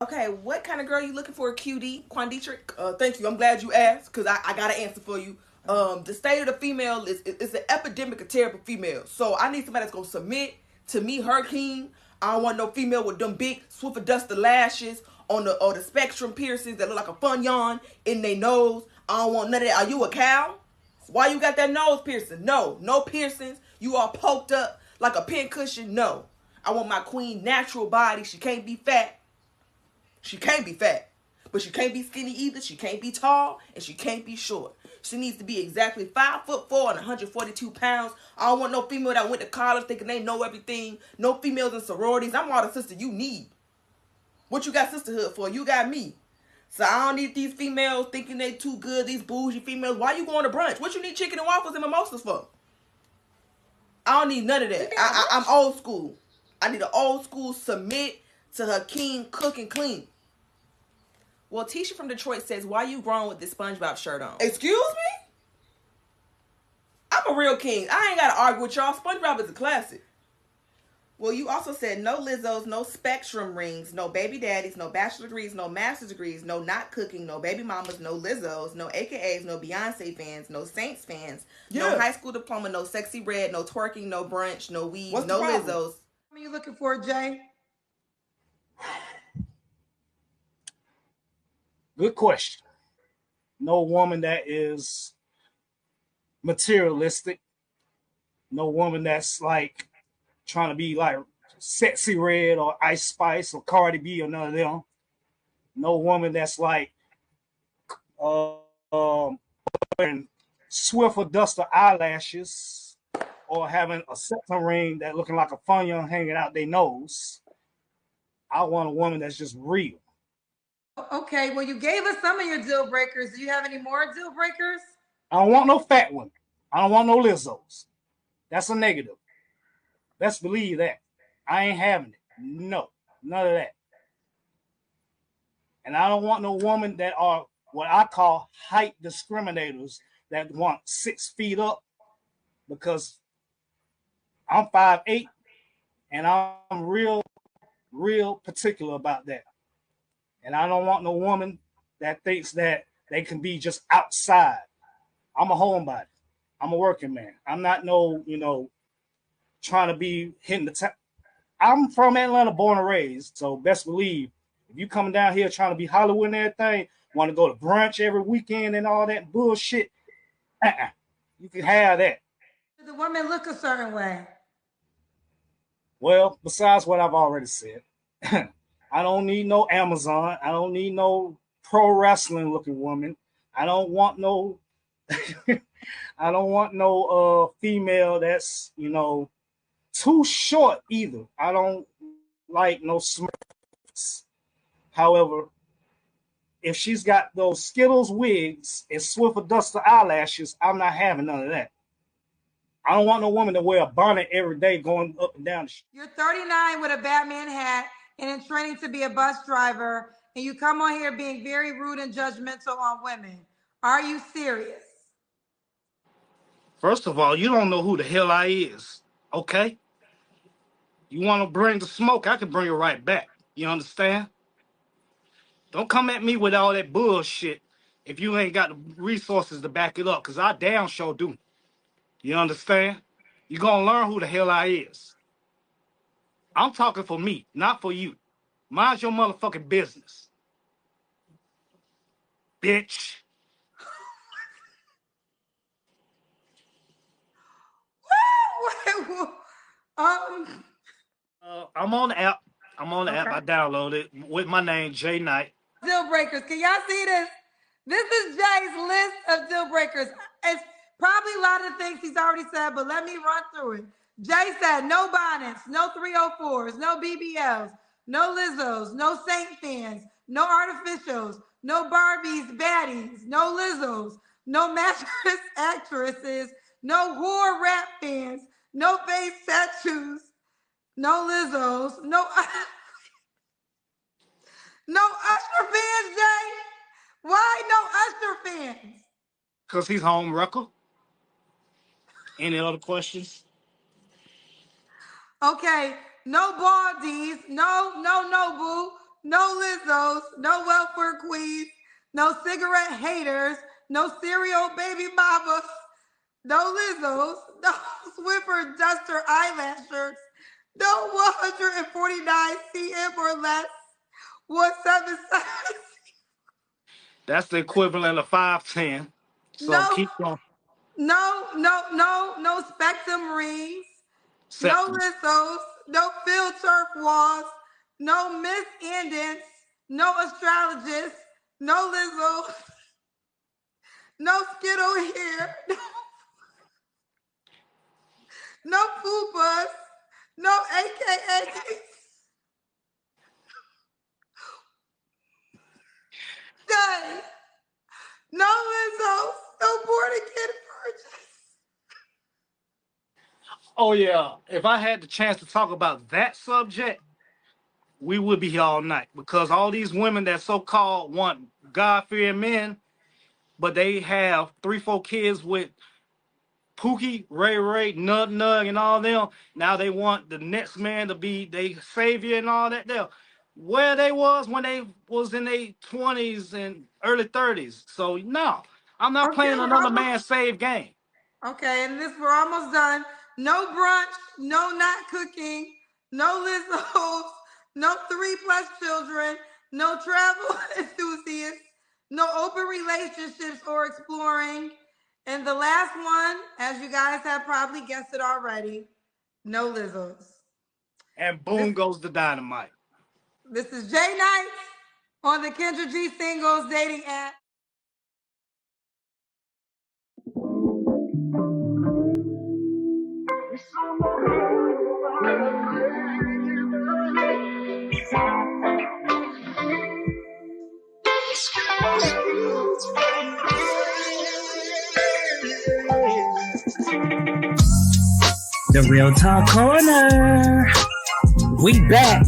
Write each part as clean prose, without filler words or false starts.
Okay, what kind of girl you looking for, QD? Quanditric? Thank you. I'm glad you asked because I got an answer for you. The state of the female is an epidemic of terrible females. So I need somebody that's gonna submit to me, her king. I don't want no female with them big Swiffer duster lashes on the or the spectrum piercings that look like a funyun in their nose. I don't want none of that. Are you a cow? Why you got that nose piercing? No, no piercings. You all poked up like a pin cushion. No, I want my queen natural body. She can't be fat. She can't be fat, but she can't be skinny either. She can't be tall, and she can't be short. She needs to be exactly 5'4" and 142 pounds. I don't want no female that went to college thinking they know everything. No females in sororities. I'm all the sister you need. What you got sisterhood for? You got me. So I don't need these females thinking they too good. These bougie females. Why you going to brunch? What you need chicken and waffles and mimosas for? I don't need none of that. I'm old school. I need an old school submit to her king, cook and clean. Well, Tisha from Detroit says, why you grown with this SpongeBob shirt on? Excuse me? I'm a real king. I ain't got to argue with y'all. SpongeBob is a classic. Well, you also said no Lizzos, no spectrum rings, no baby daddies, no bachelor degrees, no master's degrees, no not cooking, no baby mamas, no Lizzos, no AKAs, no Beyonce fans, no Saints fans, no high school diploma, no sexy red, no twerking, no brunch, no weed, no Lizzos. What are you looking for, Jay? Good question. No woman that is materialistic. No woman that's like trying to be like sexy red or Ice Spice or Cardi B or none of them. No woman that's like wearing Swiffer duster eyelashes or having a septum ring that looking like a funyun hanging out their nose. I want a woman that's just real. Okay, well, you gave us some of your deal breakers. Do you have any more deal breakers? I don't want no fat one. I don't want no Lizzos. That's a negative. Let's believe that. I ain't having it. No, none of that. And I don't want no woman that are what I call height discriminators that want 6 feet up because I'm 5'8" and I'm real particular about that. And I don't want no woman that thinks that they can be just outside. I'm a homebody. I'm a working man. I'm not no, trying to be hitting the top. I'm from Atlanta, born and raised. So best believe, if you coming down here trying to be Hollywood and everything, want to go to brunch every weekend and all that bullshit, you can have that. The women look a certain way. Well, besides what I've already said, I don't need no Amazon. I don't need no pro wrestling looking woman. I don't want no I don't want no female that's, too short either. I don't like no smurfs. However, if she's got those Skittles wigs and Swiffer duster eyelashes, I'm not having none of that. I don't want no woman to wear a bonnet every day going up and down the street. You're 39 with a Batman hat and in training to be a bus driver, and you come on here being very rude and judgmental on women. Are you serious? First of all, you don't know who the hell I is, okay? You want to bring the smoke, I can bring it right back. You understand? Don't come at me with all that bullshit if you ain't got the resources to back it up, because I damn sure do. You understand? You gonna learn who the hell I is. I'm talking for me, not for you. Mind your motherfucking business, bitch. um, I'm on the app. I downloaded it with my name, Jay Knight. Deal breakers. Can y'all see this? This is Jay's list of deal breakers. It's probably a lot of things he's already said, but let me run through it. Jay said no bonnets, no 304s, no BBLs, no Lizzos, no Saint fans, no artificials, no Barbies, baddies, no Lizzos, no mattress actresses, no whore rap fans, no face tattoos, no Lizzos, no no Usher fans, Jay. Why no Usher fans? Because he's home wrecker. Any other questions? Okay, no baldies, no boo, no Lizzos, no welfare queens, no cigarette haters, no cereal baby mamas, no Lizzos, no Swiffer duster eyelashers, no 149 cm or less, 177, That's the equivalent of 5'10". So no, keep on no Spectrum rings, no septum. Lizzos, no field turf walls, no Miss Indents, no astrologists, no Lizzos, no Skittle here, no Fupas, no AKA, none, no Lizzos, no born again purchase. Oh yeah. If I had the chance to talk about that subject, we would be here all night because all these women that so-called want God-fearing men, but they have 3, 4 kids with Pookie, Ray, Nug, and all them. Now they want the next man to be their savior and all that. There, where they was when they was in their 20s and early 30s. So no, I'm not Okay, playing we're another almost man's save game. okay, and this we're almost done. No brunch, no not cooking, no Lizzos, no 3+ children, no travel enthusiasts, no open relationships or exploring. And the last one, as you guys have probably guessed it already, no Lizzos. And This boom goes the dynamite. this is Jay Knight on the Kendra G Singles dating app. The Real Talk Corner. We back.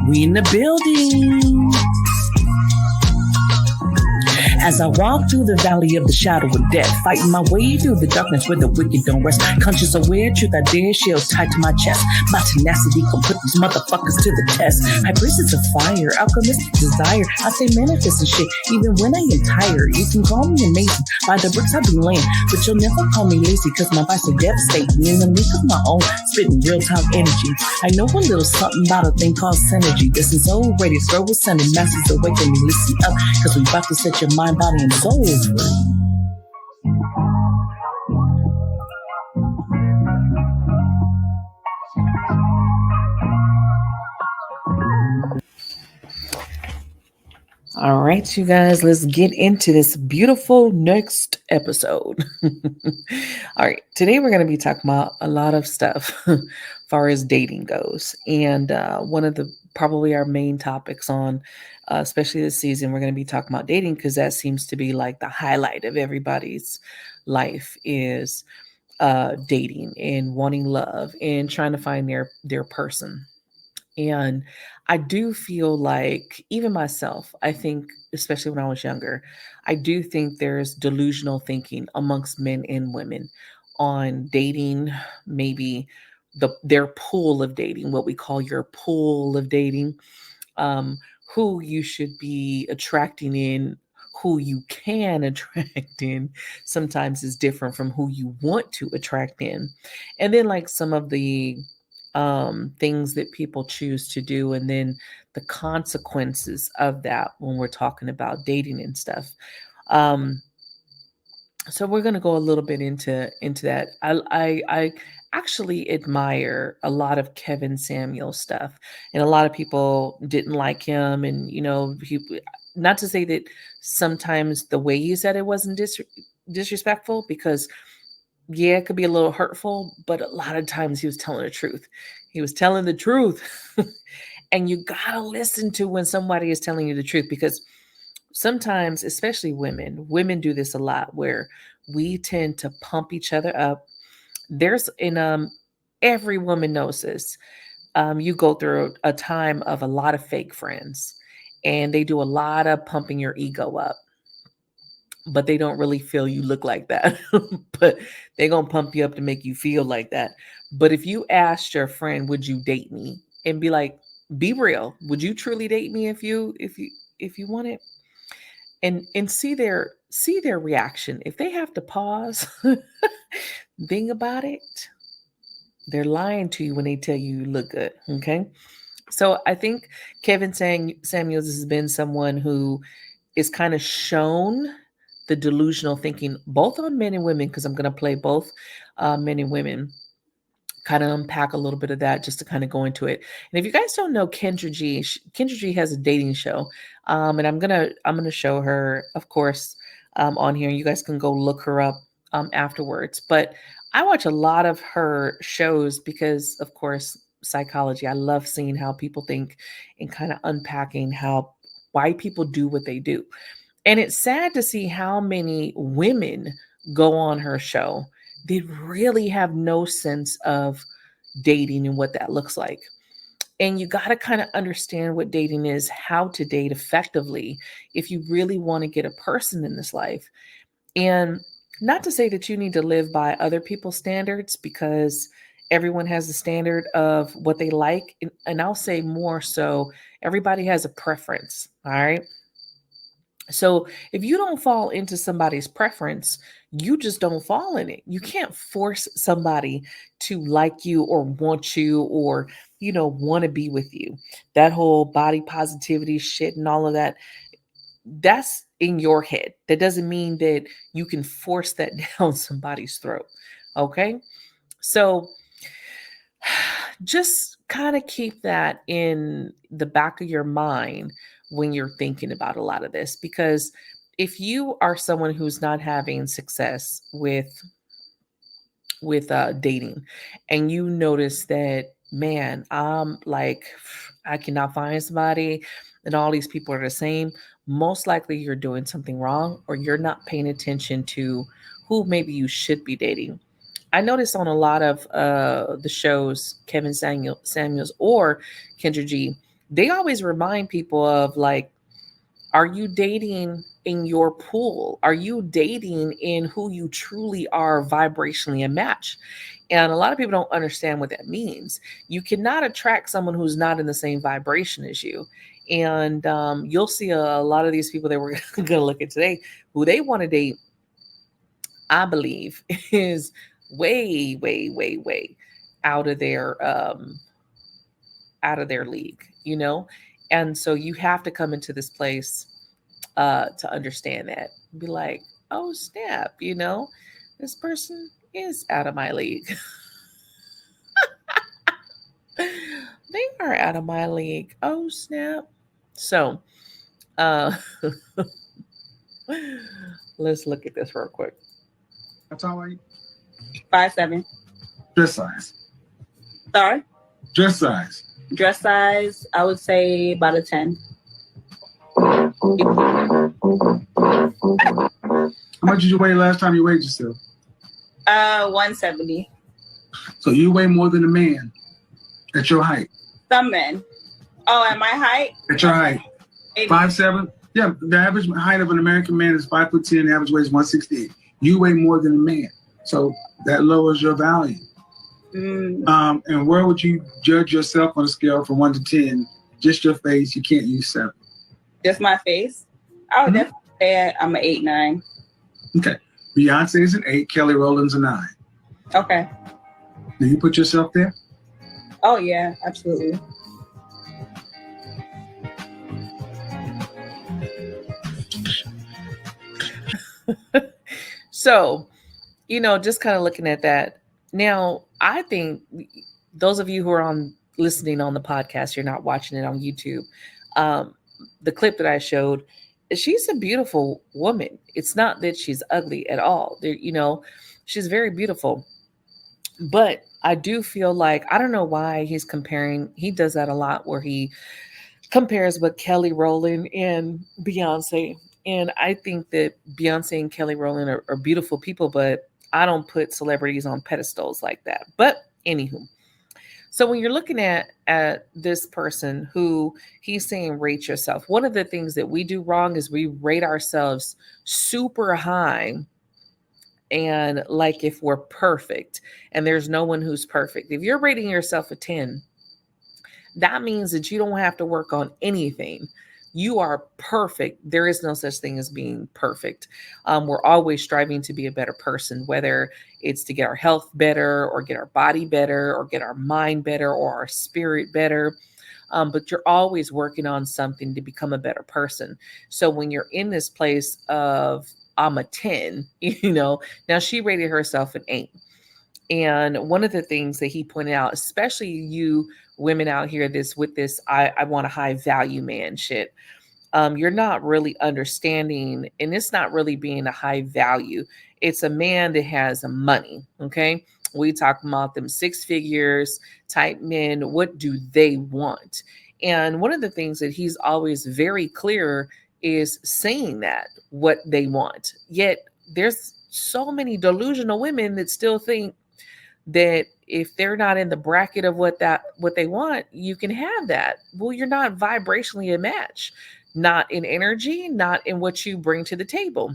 We in the building. As I walk through the valley of the shadow of death, fighting my way through the darkness where the wicked don't rest. Conscious aware, truth I dare, shield tied to my chest. My tenacity can put these motherfuckers to the test. High priestess of fire, alchemistic desire. I say manifest and shit, even when I am tired. You can call me amazing by the bricks I've been laying, but you'll never call me lazy, cause my vibes are devastating. In the league of my own, spitting real talk energy. I know a little something about a thing called synergy. This is already throw with sending masses away from me. Listen up, cause we about to set your mind, body, and soul free. All right, you guys, let's get into this beautiful next episode. All right, today we're going to be talking about a lot of stuff as far as dating goes. And one of the probably our main topics on, especially this season, we're going to be talking about dating because that seems to be like the highlight of everybody's life is dating and wanting love and trying to find their person. And I do feel like, even myself, I think, especially when I was younger, I do think there's delusional thinking amongst men and women on dating, maybe their pool of dating, what we call your pool of dating, um, who you should be attracting in, who you can attract in, sometimes is different from who you want to attract in. And then, like, some of the things that people choose to do, and then the consequences of that when we're talking about dating and stuff. Um, so we're going to go a little bit into that. I actually admire a lot of Kevin Samuel stuff, and a lot of people didn't like him, and he, not to say that sometimes the way he said it wasn't disrespectful, because yeah, it could be a little hurtful, but a lot of times he was telling the truth. He was telling the truth. And you gotta listen to when somebody is telling you the truth, because sometimes, especially women do this a lot, where we tend to pump each other up. There's in every woman knows this. You go through a time of a lot of fake friends, and they do a lot of pumping your ego up, but they don't really feel you look like that. But they're gonna pump you up to make you feel like that. But if you asked your friend, would you date me? And be like, Be real. Would you truly date me if you wanted? And see their reaction. If they have to pause, think about it. They're lying to you when they tell you you look good. Okay. So I think Samuels has been someone who is kind of shown the delusional thinking, both on men and women, because I'm going to play both men and women, kind of unpack a little bit of that just to kind of go into it. And if you guys don't know Kendra G, Kendra G has a dating show, and I'm gonna show her, of course, on here. You guys can go look her up afterwards. But I watch a lot of her shows because, of course, psychology. I love seeing how people think and kind of unpacking how why people do what they do. And it's sad to see how many women go on her show. They really have no sense of dating and what that looks like. And you got to kind of understand what dating is, how to date effectively if you really want to get a person in this life. And not to say that you need to live by other people's standards, because everyone has a standard of what they like. And I'll say more so, everybody has a preference. All right. So if you don't fall into somebody's preference, you just don't fall in it. You can't force somebody to like you or want you or, want to be with you. That whole body positivity shit and all of that, that's in your head. That doesn't mean that you can force that down somebody's throat. Okay. So just kind of keep that in the back of your mind when you're thinking about a lot of this, because if you are someone who's not having success with dating, and you notice that, man, I'm like, I cannot find somebody and all these people are the same, most likely you're doing something wrong, or you're not paying attention to who maybe you should be dating. I noticed on a lot of the shows, Samuels or Kendra G, they always remind people of, like, are you dating in your pool? Are you dating in who you truly are vibrationally a match? And a lot of people don't understand what that means. You cannot attract someone who's not in the same vibration as you. And you'll see a lot of these people that we're going to look at today, who they want to date, I believe, is way, way, way, way out of their league. And so you have to come into this place to understand that. Be like, oh snap, this person is out of my league. They are out of my league. Oh snap. So uh let's look at this real quick. How tall are you? 5'7". Dress size. Sorry? Dress size. Dress size, I would say about a 10. How much did you weigh last time you weighed yourself? 170. So you weigh more than a man at your height. Some men. Oh, at my height? At your height. 5'7"? Yeah, the average height of an American man is 5'10". The average weight is 168. You weigh more than a man, so that lowers your value. And where would you judge yourself on a scale from 1 to 10? Just your face. You can't use 7. Just my face? I would definitely say I'm an 8, 9. Okay. Beyonce is an 8. Kelly Rowland's a 9. Okay. Do you put yourself there? Oh, yeah, absolutely. So, just kind of looking at that. Now, I think those of you who are listening on the podcast, you're not watching it on YouTube. The clip that I showed, she's a beautiful woman. It's not that she's ugly at all. She's very beautiful. But I do feel like, I don't know why he's comparing. He does that a lot, where he compares with Kelly Rowland and Beyonce. And I think that Beyonce and Kelly Rowland are beautiful people, but I don't put celebrities on pedestals like that. But anywho, so when you're looking at this person who he's saying rate yourself, one of the things that we do wrong is we rate ourselves super high, and like if we're perfect, and there's no one who's perfect. If you're rating yourself a 10, That means that you don't have to work on anything. You are perfect. There is no such thing as being perfect. We're always striving to be a better person, whether it's to get our health better or get our body better or get our mind better or our spirit better. But you're always working on something to become a better person. So when you're in this place of, I'm a 10, now she rated herself an 8. And one of the things that he pointed out, especially you women out here, I want a high value man shit. You're not really understanding, and it's not really being a high value. It's a man that has money. Okay. We talk about them 6 figures type men. What do they want? And one of the things that he's always very clear is saying that what they want. Yet there's so many delusional women that still think that if they're not in the bracket of what they want, you can have that. Well, you're not vibrationally a match, not in energy, not in what you bring to the table.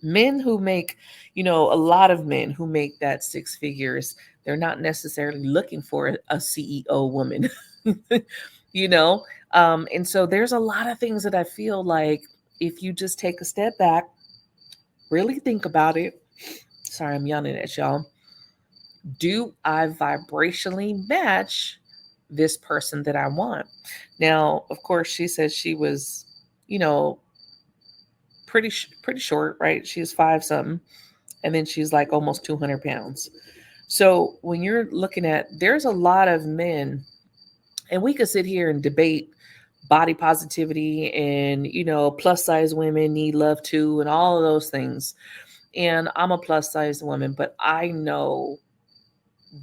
Men who make, a lot of men who make that 6 figures, they're not necessarily looking for a CEO woman, you know? And so there's a lot of things that I feel like if you just take a step back, really think about it. Sorry, I'm yawning at y'all. Do I vibrationally match this person that I want? Now, of course, she said she was, you know, pretty short, right? She was 5 something, and then she's like almost 200 pounds. So when you're looking at, there's a lot of men, and we could sit here and debate body positivity and plus size women need love too and all of those things. And I'm a plus size woman, but I know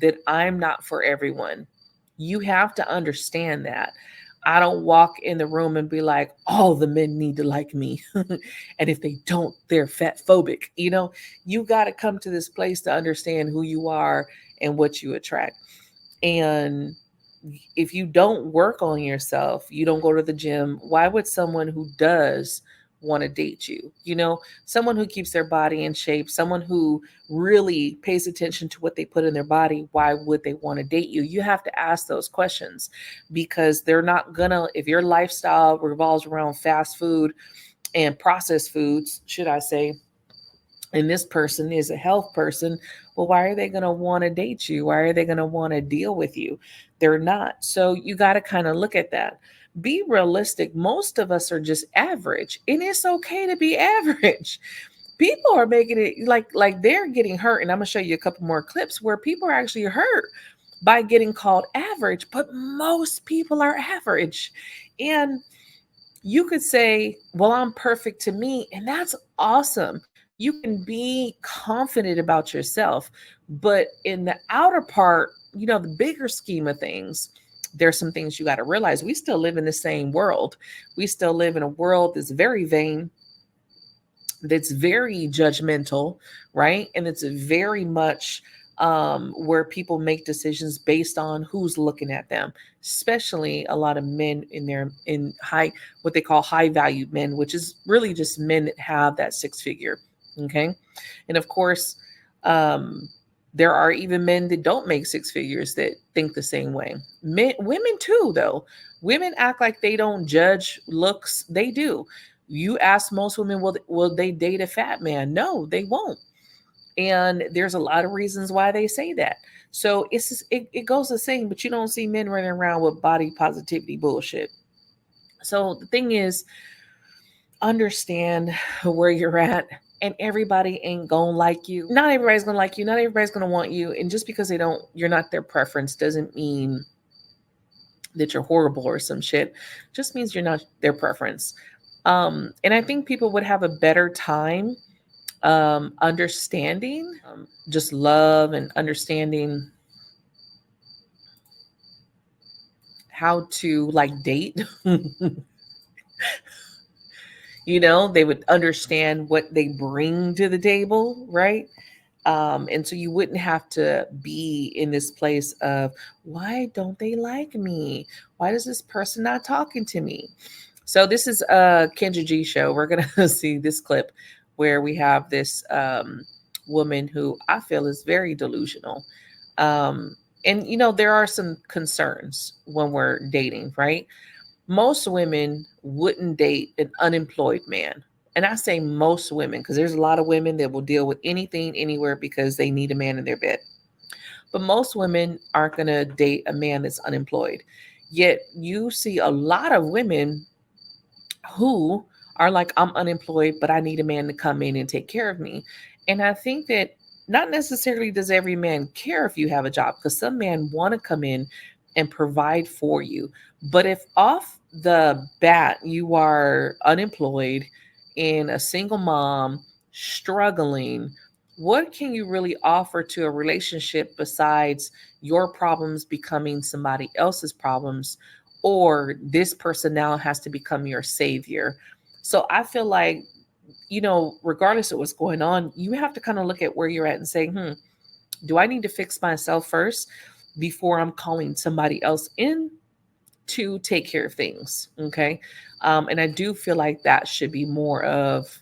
that I'm not for everyone. You have to understand that. I don't walk in the room and be like, all the men need to like me. And if they don't, they're fat phobic. You got to come to this place to understand who you are and what you attract. And if you don't work on yourself, you don't go to the gym, why would someone who does want to date you? Someone who keeps their body in shape, someone who really pays attention to what they put in their body, why would they want to date you? You have to ask those questions, because they're not gonna, if your lifestyle revolves around fast food and processed foods, should I say, and this person is a health person, well, why are they going to want to date you? Why are they going to want to deal with you? They're not. So you got to kind of look at that. Be realistic. Most of us are just average, and it's okay to be average. People are making it like they're getting hurt, and I'm going to show you a couple more clips where people are actually hurt by getting called average, but most people are average. And you could say, well, I'm perfect to me, and that's awesome. You can be confident about yourself, but in the outer part, the bigger scheme of things, there's some things you got to realize. We still live in the same world. We still live in a world that's very vain, that's very judgmental, right? And it's very much where people make decisions based on who's looking at them, especially a lot of men in high, what they call high value men, which is really just men that have that 6 figure. Okay. And of course, there are even men that don't make 6 figures that think the same way. Women too, though. Women act like they don't judge looks. They do. You ask most women, will they date a fat man? No, they won't. And there's a lot of reasons why they say that. So it goes the same, but you don't see men running around with body positivity bullshit. So the thing is, understand where you're at, and everybody ain't gonna like you. Not everybody's gonna like you. Not everybody's gonna want you. And just because you're not their preference doesn't mean that you're horrible or some shit. Just means you're not their preference. And I think people would have a better time understanding just love and understanding how to date. They would understand what they bring to the table, right? And so you wouldn't have to be in this place of, why don't they like me? Why does this person not talking to me? So this is a Kendra G show. We're going to see this clip where we have this woman who I feel is very delusional. And there are some concerns when we're dating, right? Most women wouldn't date an unemployed man. And I say most women because there's a lot of women that will deal with anything, anywhere because they need a man in their bed. But most women aren't going to date a man that's unemployed. Yet you see a lot of women who are like, I'm unemployed, but I need a man to come in and take care of me. And I think that not necessarily does every man care if you have a job, because some men want to come in and provide for you. But if off the bat you are unemployed and a single mom struggling, what can you really offer to a relationship besides your problems becoming somebody else's problems, or this person now has to become your savior? So I feel like, regardless of what's going on, you have to kind of look at where you're at and say, do I need to fix myself first before I'm calling somebody else in to take care of things? Okay. And I do feel like that should be more of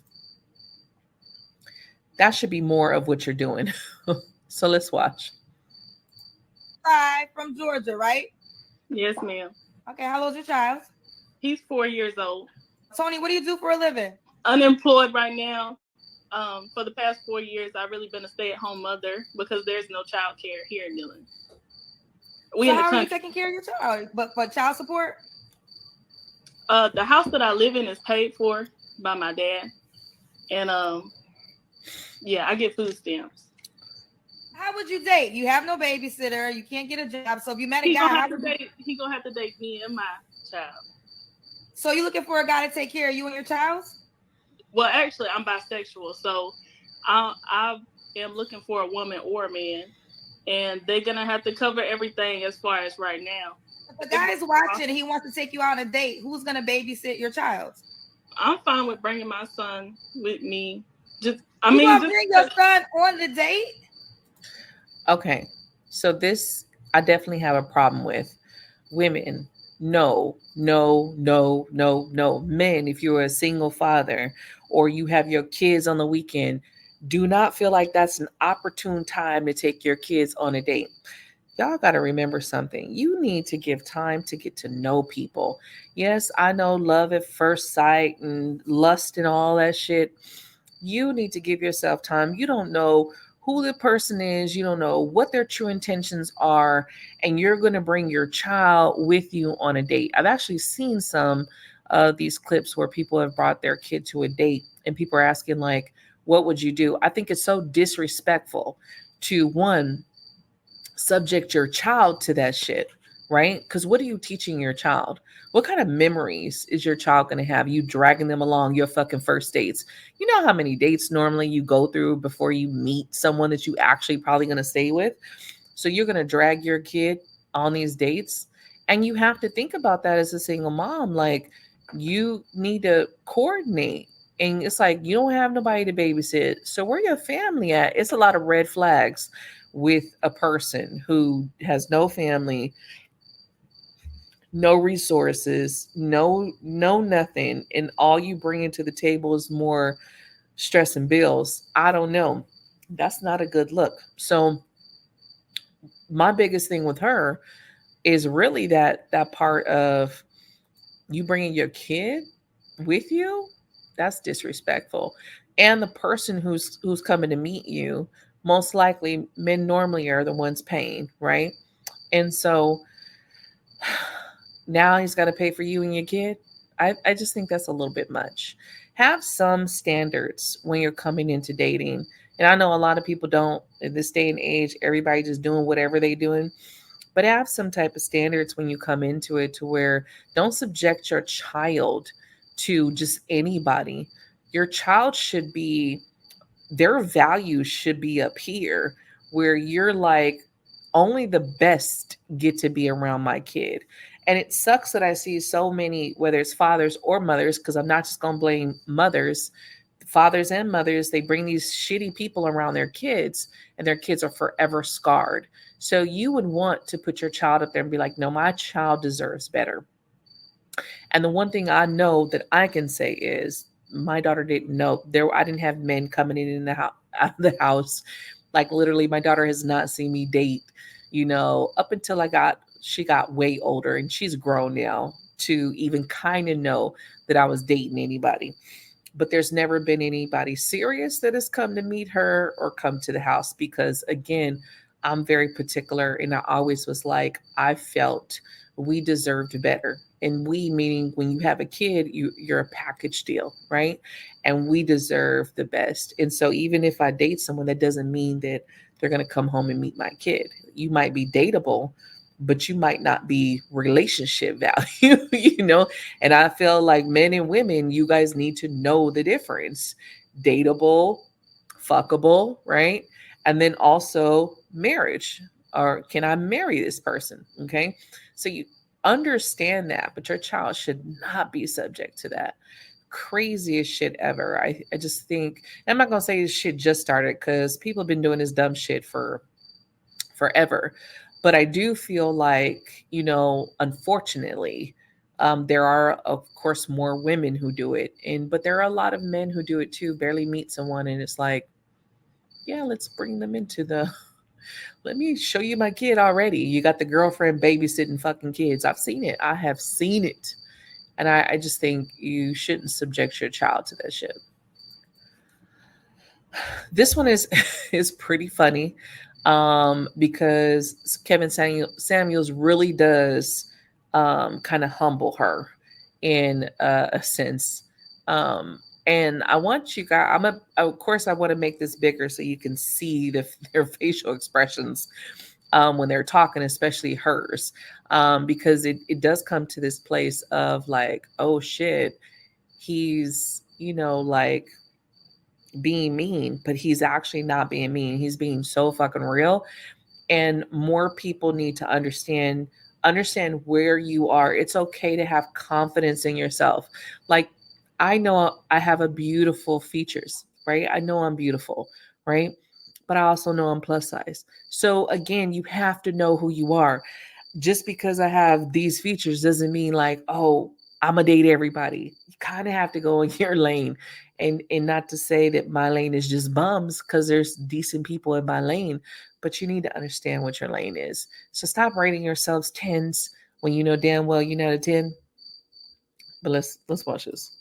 what you're doing. So let's watch. From Georgia, right? Yes, ma'am. Okay, how old's your child? He's 4 years old. Tony, what do you do for a living? Unemployed right now. For the past 4 years, I've really been a stay-at-home mother because there's no child care here in Dillon. So how are you taking care of your child? But for child support? The house that I live in is paid for by my dad, and yeah, I get food stamps. How would you date? You have no babysitter. You can't get a job. So if you met a He guy, gonna have to date me and my child. So you're looking for a guy to take care of you and your child? Well, actually, I'm bisexual, so I am looking for a woman or a man, and they're gonna have to cover everything as far as right now. If the guy is watching and he wants to take you out on a date, who's gonna babysit your child? I'm fine with bringing my son with me. Bring your son on the date? Okay. So this, I definitely have a problem with. Women, no, no, no, no, no. Men, if you're a single father or you have your kids on the weekend, do not feel like that's an opportune time to take your kids on a date. Y'all got to remember something. You need to give time to get to know people. Yes, I know love at first sight and lust and all that shit. You need to give yourself time. You don't know who the person is, you don't know what their true intentions are, and you're going to bring your child with you on a date. I've actually seen some of these clips where people have brought their kid to a date and people are asking, like, what would you do? I think it's so disrespectful to, one, subject your child to that shit, right? Because what are you teaching your child? What kind of memories is your child going to have? You dragging them along your fucking first dates. You know how many dates normally you go through before you meet someone that you actually probably going to stay with? So you're going to drag your kid on these dates. And you have to think about that as a single mom. Like, you need to coordinate. And it's like, you don't have nobody to babysit. So where your family at? It's a lot of red flags with a person who has no family, no resources, no nothing, and all you bring to the table is more stress and bills. I don't know. That's not a good look. So my biggest thing with her is really that part of you bringing your kid with you. That's disrespectful. And the person who's coming to meet you, most likely men normally are the ones paying, right? And so now he's got to pay for you and your kid. I just think that's a little bit much. Have some standards when you're coming into dating. And I know a lot of people don't in this day and age, everybody just doing whatever they doing. But have some type of standards when you come into it, to where don't subject your child to just anybody. Your child should be, their values should be up here, where you're like, only the best get to be around my kid. And it sucks that I see so many, whether it's fathers or mothers, because I'm not just going to blame mothers, fathers and mothers, they bring these shitty people around their kids and their kids are forever scarred. So you would want to put your child up there and be like, no, my child deserves better. And the one thing I know that I can say is my daughter didn't know there. I didn't have men coming in and out of the house. Like, literally, my daughter has not seen me date up until she got way older, and she's grown now to even kind of know that I was dating anybody. But there's never been anybody serious that has come to meet her or come to the house because, again, I'm very particular. And I always was like, I felt we deserved better. And we, meaning when you have a kid, you're a package deal, right? And we deserve the best. And so even if I date someone, that doesn't mean that they're going to come home and meet my kid. You might be dateable, but you might not be relationship value, And I feel like men and women, you guys need to know the difference. Dateable, fuckable, right? And then also marriage. Or can I marry this person? Okay. So you understand that, but your child should not be subject to that. Craziest shit ever. I just think, I'm not gonna say this shit just started because people have been doing this dumb shit for forever. But I do feel like, unfortunately, there are, of course, more women who do it. But there are a lot of men who do it too, barely meet someone. And it's like, yeah, let's bring them into let me show you my kid already. You got the girlfriend babysitting fucking kids. I've seen it. I have seen it. And I just think you shouldn't subject your child to that shit. This one is pretty funny because Kevin Samuels really does kind of humble her in a sense. And I want you guys, of course, I want to make this bigger so you can see their facial expressions when they're talking, especially hers, because it does come to this place of like, oh shit, he's, like being mean, but he's actually not being mean. He's being so fucking real. And more people need to understand where you are. It's okay to have confidence in yourself. Like, I know I have a beautiful features, right? I know I'm beautiful, right? But I also know I'm plus size. So again, you have to know who you are. Just because I have these features doesn't mean like, oh, I'm gonna date everybody. You kind of have to go in your lane. And not to say that my lane is just bums, because there's decent people in my lane, but you need to understand what your lane is. So stop rating yourselves tens when you know damn well you're not a 10. But let's watch this.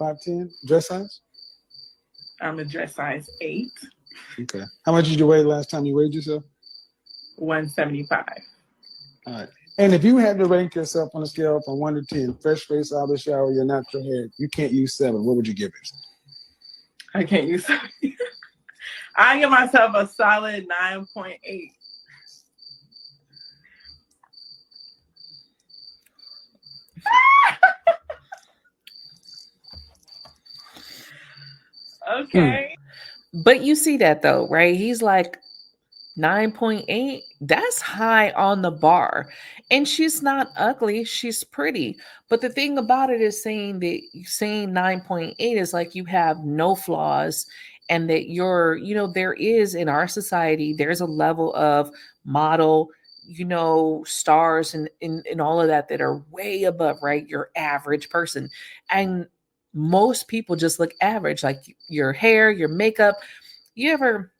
5'10", dress size? I'm a dress size 8. Okay. How much did you weigh last time you weighed yourself? 175. All right. And if you had to rank yourself on a scale from 1 to 10, fresh face out of the shower, your natural hair, you can't use 7. What would you give it? I can't use 7. I give myself a solid 9.8. Okay. But you see that though, right? He's like 9.8. That's high on the bar. And she's not ugly, she's pretty. But the thing about it is saying 9.8 is like you have no flaws, and that there is, in our society, there's a level of model, stars and all of that are way above, right? Your average person. And most people just look average, like your hair, your makeup. You ever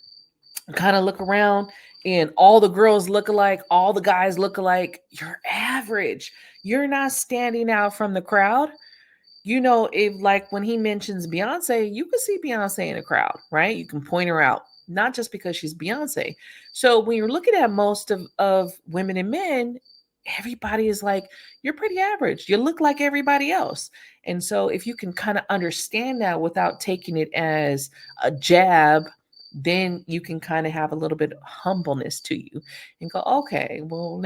kind of look around and all the girls look alike, all the guys look alike? You're average. You're not standing out from the crowd. If like when he mentions Beyonce, you can see Beyonce in a crowd, right? You can point her out, not just because she's Beyonce. So when you're looking at most of women and men, everybody is like, you're pretty average. You look like everybody else. And so if you can kind of understand that without taking it as a jab, then you can kind of have a little bit of humbleness to you and go, okay, well,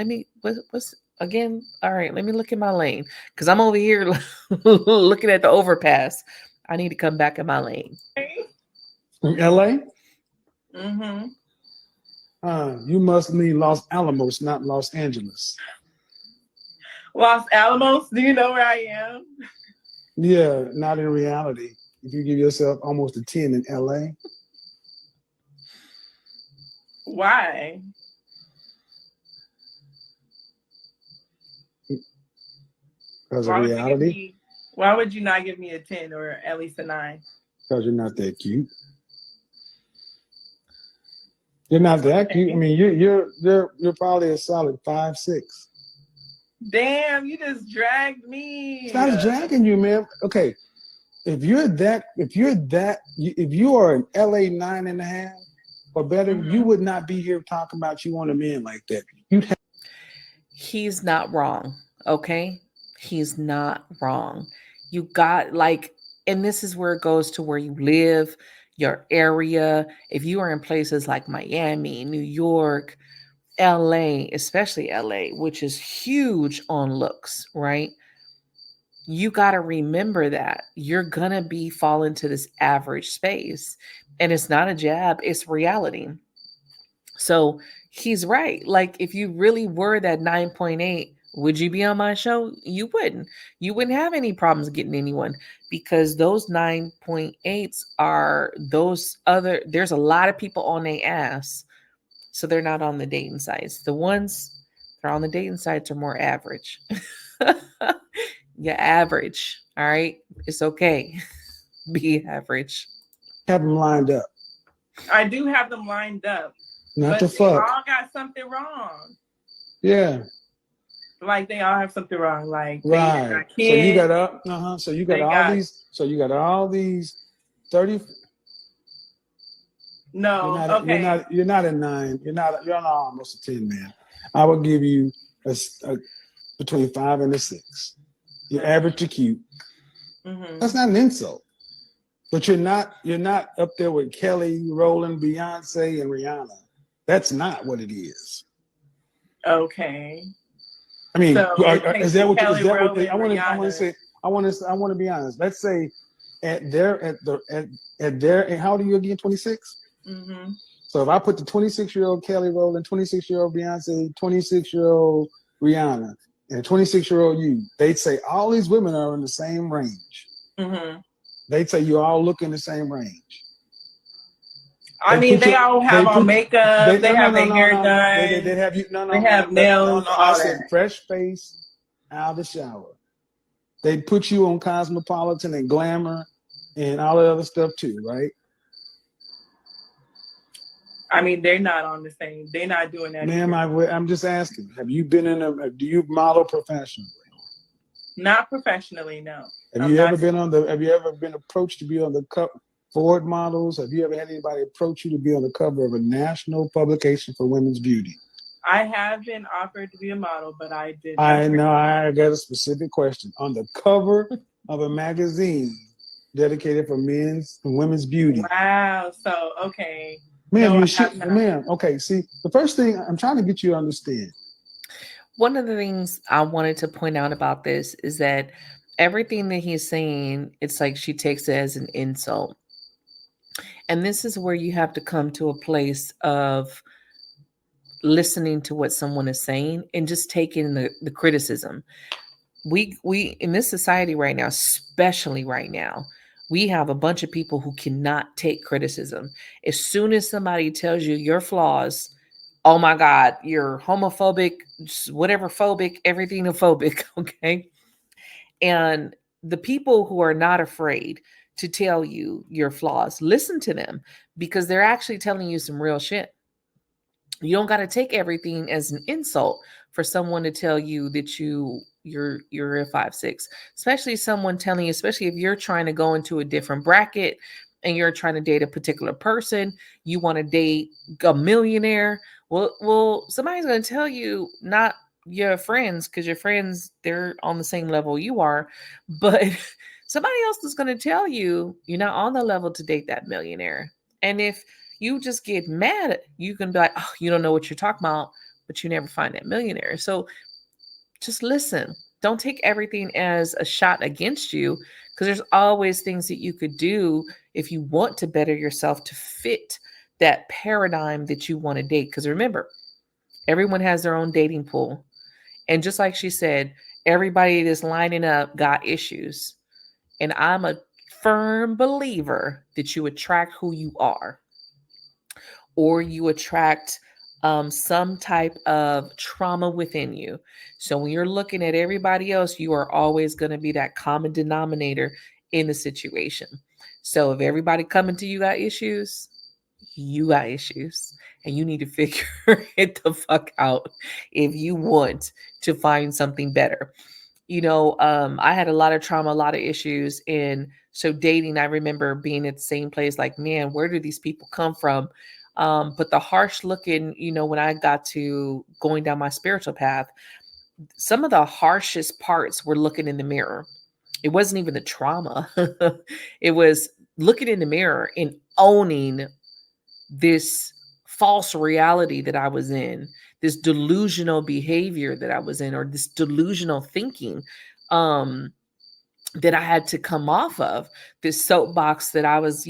what's again? All right, let me look in my lane, because I'm over here looking at the overpass. I need to come back in my lane. From LA? Mm-hmm. You must mean Los Alamos, not Los Angeles. Los Alamos, do you know where I am? Yeah, not in reality. If you give yourself almost a 10 in LA. Why? Because of reality? Why would you not give me a 10 or at least a 9? Because you're not that cute. You're not that. I mean, you're probably a solid 5'6". Damn, you just dragged me. It's not a dragging you, man. Okay, if you are an LA 9.5 or better, you would not be here talking about you want a man like that. He's not wrong. Okay. He's not wrong. You got like, and this is where it goes to where you live, your area. If you are in places like Miami, New York, LA, especially LA, which is huge on looks, right? You got to remember that you're going to be fall into this average space. And it's not a jab, it's reality. So he's right. Like, if you really were that 9.8, would you be on my show? You wouldn't. You wouldn't have any problems getting anyone because those 9.8s are those other, there's a lot of people on their ass. So they're not on the dating sites. The ones that are on the dating sites are more average. You're average. All right. It's okay. Be average. Have them lined up. I do have them lined up. Not but to fuck. They all got something wrong. Yeah. Like they all have something wrong. Like right. Got kids, so you got So you got all these. So you got all these 30. No. Okay. You're not a 9. You're not almost a 10, man. I would give you a between 5 and a 6. You're average to cute. Mm-hmm. That's not an insult. But you're not up there with Kelly, Rowland, Beyonce, and Rihanna. That's not what it is. Okay. I mean, so is that what I want to say? I want to be honest. Let's say at their how old are you again? 26. Mm-hmm. So if I put the 26-year-old Kelly Rowland, 26-year-old Beyonce, 26-year-old Rihanna, and 26-year-old you, they'd say all these women are in the same range. Mm-hmm. They'd say you all look in the same range. They all have on makeup. They have their hair done. They have you. They have nails. I said fresh face out of the shower. They put you on Cosmopolitan and Glamour and all the other stuff too, right? I mean, they're not on the same. They're not doing that. Ma'am, I'm just asking. Have you been do you model professionally? Not professionally, no. Have you ever been approached to be on the Ford models? Have you ever had anybody approach you to be on the cover of a national publication for women's beauty? I have been offered to be a model, but I did. I know. I got a specific question. On the cover of a magazine dedicated for men's and women's beauty. Wow. So, okay. Ma'am, ma'am. Okay, see, the first thing I'm trying to get you to understand. One of the things I wanted to point out about this is that everything that he's saying, it's like she takes it as an insult. And this is where you have to come to a place of listening to what someone is saying and just taking the criticism. We in this society right now, especially right now, we have a bunch of people who cannot take criticism. As soon as somebody tells you your flaws, oh my God, you're homophobic, whatever phobic, everything phobic, okay? And the people who are not afraid to tell you your flaws, listen to them because they're actually telling you some real shit. You don't got to take everything as an insult for someone to tell you that you're a 5'6", especially someone telling you, especially if you're trying to go into a different bracket and you're trying to date a particular person, you want to date a millionaire. Well, somebody's going to tell you, not your friends, because your friends, they're on the same level you are, but somebody else is going to tell you you're not on the level to date that millionaire. And if you just get mad, you can be like, oh, you don't know what you're talking about, but you never find that millionaire. So just listen. Don't take everything as a shot against you, because there's always things that you could do if you want to better yourself to fit that paradigm that you want to date. Because remember, everyone has their own dating pool. And just like she said, everybody that's lining up got issues. And I'm a firm believer that you attract who you are, or you attract some type of trauma within you. So when you're looking at everybody else, you are always going to be that common denominator in the situation. So if everybody coming to you got issues, you got issues and you need to figure it the fuck out if you want to find something better. I had a lot of trauma, a lot of issues. And so dating, I remember being at the same place, like, man, where do these people come from? But the harsh looking, when I got to going down my spiritual path, some of the harshest parts were looking in the mirror. It wasn't even the trauma. It was looking in the mirror and owning this false reality that I was in, this delusional behavior that I was in, or this delusional thinking that I had to come off of, this soapbox that I was,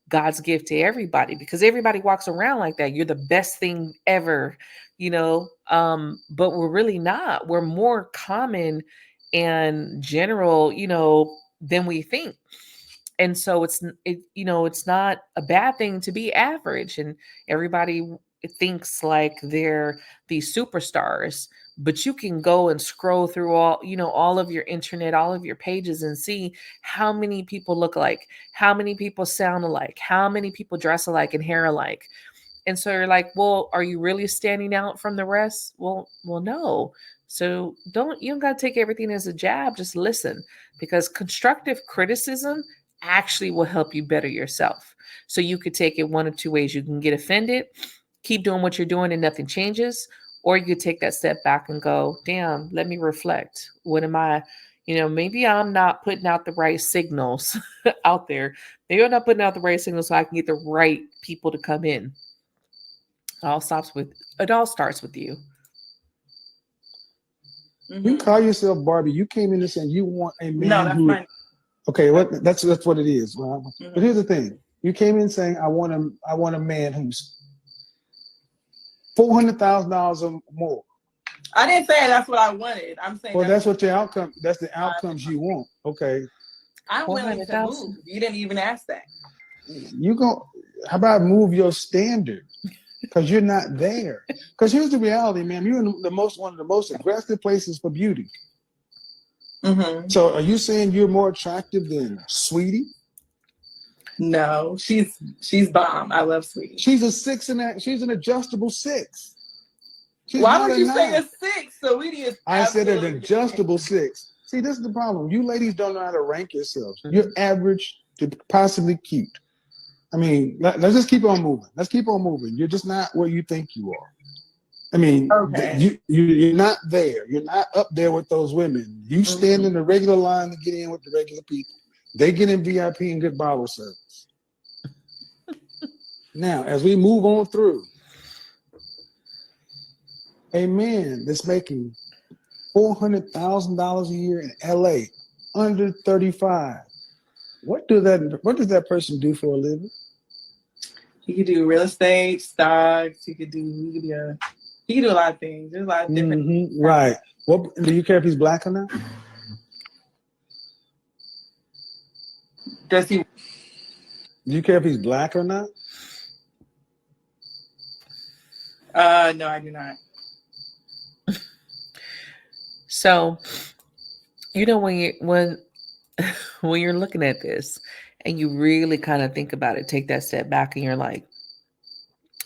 God's gift to everybody, because everybody walks around like that. You're the best thing ever, but we're really not. We're more common and general, than we think. And so it's not a bad thing to be average, and everybody thinks like they're these superstars. But you can go and scroll through all of your internet, all of your pages, and see how many people look alike, how many people sound alike, how many people dress alike and hair alike. And so you're like, well, are you really standing out from the rest? Well, no. So you don't got to take everything as a jab. Just listen, because constructive criticism actually will help you better yourself. So you could take it one of two ways. You can get offended, keep doing what you're doing and nothing changes, or you could take that step back and go, damn, let me reflect. What am I, maybe I'm not putting out the right signals out there. Maybe I'm not putting out the right signals so I can get the right people to come in. It all starts with you. You call yourself Barbie. You came in and saying you want a man No, that's who. fine. Okay, that's what it is. Well, but here's the thing: you came in saying I want a man who's $400,000 or more. I didn't say that's what I wanted. I'm saying. Well, that's what your outcome. That's the outcomes you want. Okay. I'm willing to move. You didn't even ask that. How about move your standard? Because you're not there. Because here's the reality, man. You're in one of the most aggressive places for beauty. Mm-hmm. So are you saying you're more attractive than Sweetie? No, she's bomb. I love Sweetie. She's a 6 she's an adjustable 6. Why would you say a 6? Sweetie is. I said an adjustable 6. See, this is the problem. You ladies don't know how to rank yourselves. Mm-hmm. You're average to possibly cute. I mean, let's just keep on moving. Let's keep on moving. You're just not where you think you are. I mean, okay. You're not there. You're not up there with those women. You stand in the regular line to get in with the regular people. They get in VIP and get bottle service. Now, as we move on through, a man that's making $400,000 a year in LA, under 35. What does that person do for a living? He could do real estate, stocks. He could do media. He could do a lot of things. There's a lot of different things. Right. What do you care if he's black or not? Does he? Do you care if he's black or not? No, I do not. So, when you're looking at this and you really kind of think about it, take that step back and you're like,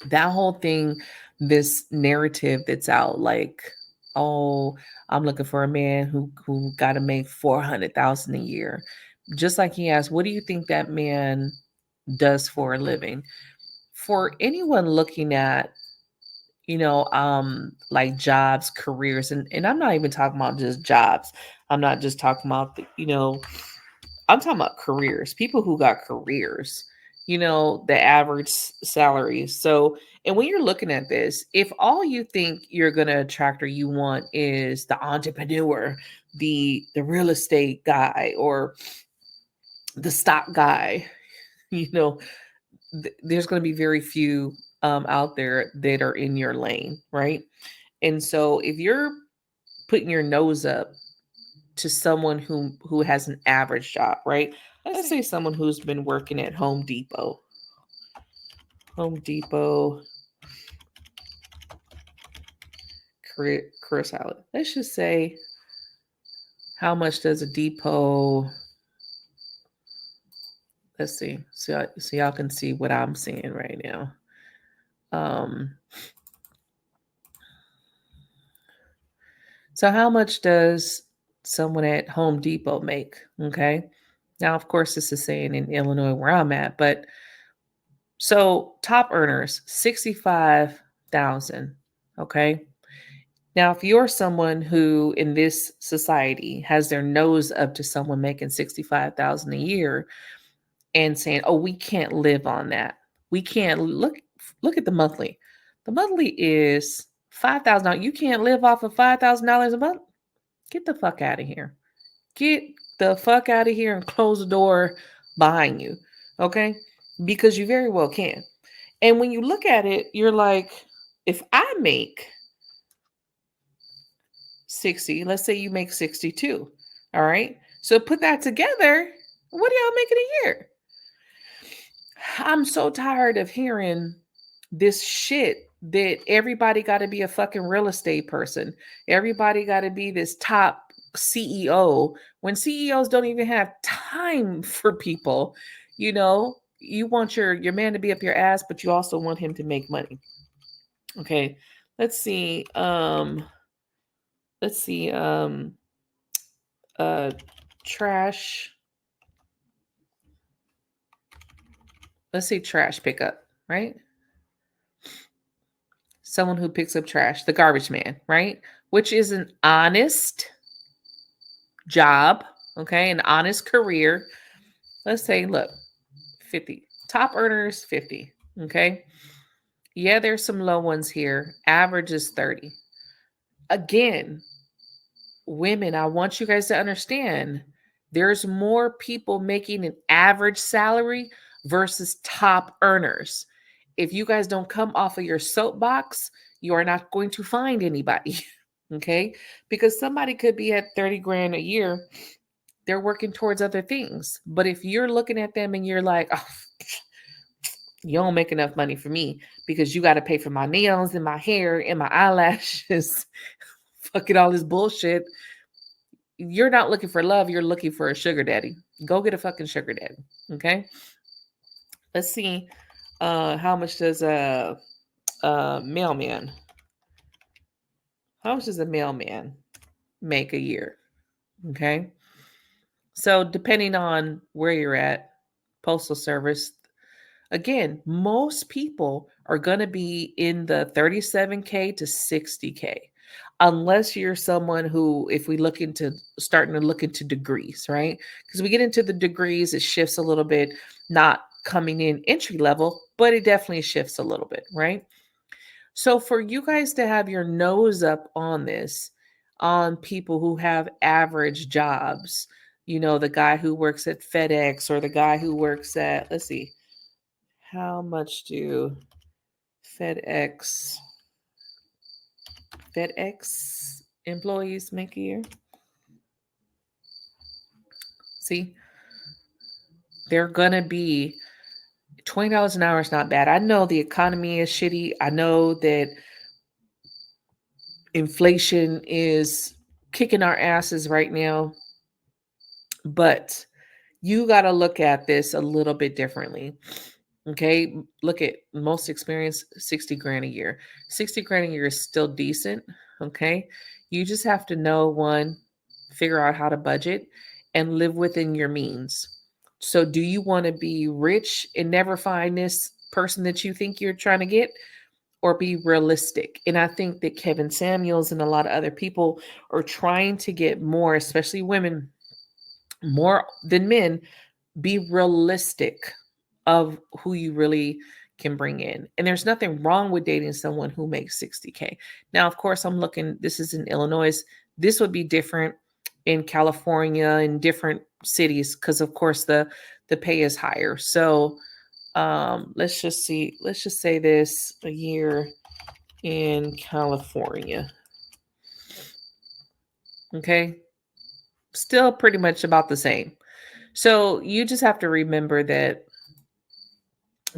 that whole thing, this narrative that's out, like, oh, I'm looking for a man who got to make $400,000 a year. Just like he asked, what do you think that man does for a living? For anyone looking at, like jobs, careers, and I'm not even talking about just jobs. I'm not just talking about, I'm talking about careers, people who got careers, the average salaries. So, and when you're looking at this, if all you think you're going to attract or you want is the entrepreneur, the real estate guy, or the stock guy, there's going to be very few out there that are in your lane, right? And so if you're putting your nose up to someone who has an average job, right? Let's say someone who's been working at Home Depot, career salad. Let's just say, how much does a depot? let's see. So y'all can see what I'm seeing right now. So how much does someone at Home Depot make? Okay. Now, of course, this is saying in Illinois where I'm at, but so top earners, 65,000. Okay. Now, if you're someone who in this society has their nose up to someone making 65,000 a year and saying, "Oh, we can't live on that. We can't look at the monthly. The monthly is $5,000. You can't live off of $5,000 a month. Get the fuck out of here. Get the fuck out of here and close the door behind you." Okay? Because you very well can. And when you look at it, you're like, if I make 60, let's say you make 62. All right. So put that together. What do y'all making a year? I'm so tired of hearing this shit that everybody got to be a fucking real estate person. Everybody got to be this top CEO when CEOs don't even have time for people. You know, you want your man to be up your ass, but you also want him to make money. Okay. Let's see. Let's see. Trash. Let's say trash pickup, right? Someone who picks up trash, the garbage man, right? Which is an honest job, okay? An honest career. Let's say, look, 50. Top earners, 50, okay? Yeah, there's some low ones here. Average is 30. Again, women, I want you guys to understand there's more people making an average salary versus top earners. If you guys don't come off of your soapbox, you are not going to find anybody. Okay? Because somebody could be at 30 grand a year. They're working towards other things. But if you're looking at them and you're like, oh, you don't make enough money for me because you got to pay for my nails and my hair and my eyelashes, fucking all this bullshit. You're not looking for love. You're looking for a sugar daddy. Go get a fucking sugar daddy. Okay. Let's see. How much does a mailman? How much does a mailman make a year? Okay. So depending on where you're at, postal service, again, most people are going to be in the 37K to 60K. Unless you're someone who, if we look into starting to look into degrees, right? Because we get into the degrees, it shifts a little bit, not coming in entry level, but it definitely shifts a little bit, right? So for you guys to have your nose up on this, on people who have average jobs, you know, the guy who works at FedEx or the guy who works at, let's see, how much do FedEx employees make a year? See, they're going to be $20 an hour is not bad. I know the economy is shitty. I know that inflation is kicking our asses right now, but you got to look at this a little bit differently. Okay. Look at most experienced 60 grand a year. 60 grand a year is still decent. Okay. You just have to know one, figure out how to budget and live within your means. So, do you want to be rich and never find this person that you think you're trying to get, or be realistic? And I think that Kevin Samuels and a lot of other people are trying to get more, especially women, more than men, be realistic of who you really can bring in. And there's nothing wrong with dating someone who makes 60K. Now, of course, I'm looking, this is in Illinois. This would be different in California and different cities because of course the pay is higher. So let's just say this a year in California. Okay. Still pretty much about the same. So you just have to remember that,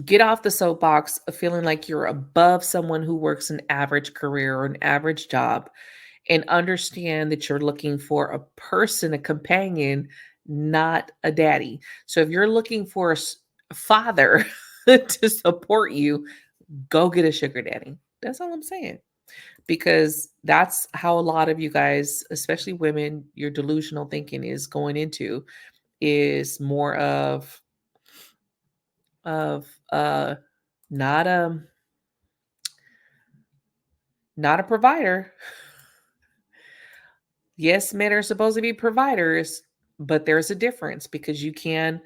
get off the soapbox of feeling like you're above someone who works an average career or an average job, and understand that you're looking for a person, a companion not a daddy. So if you're looking for a father to support you, go get a sugar daddy. That's all I'm saying. Because that's how a lot of you guys, especially women, your delusional thinking is going into, is more of not a not a provider. Yes, men are supposed to be providers, but there's a difference because you can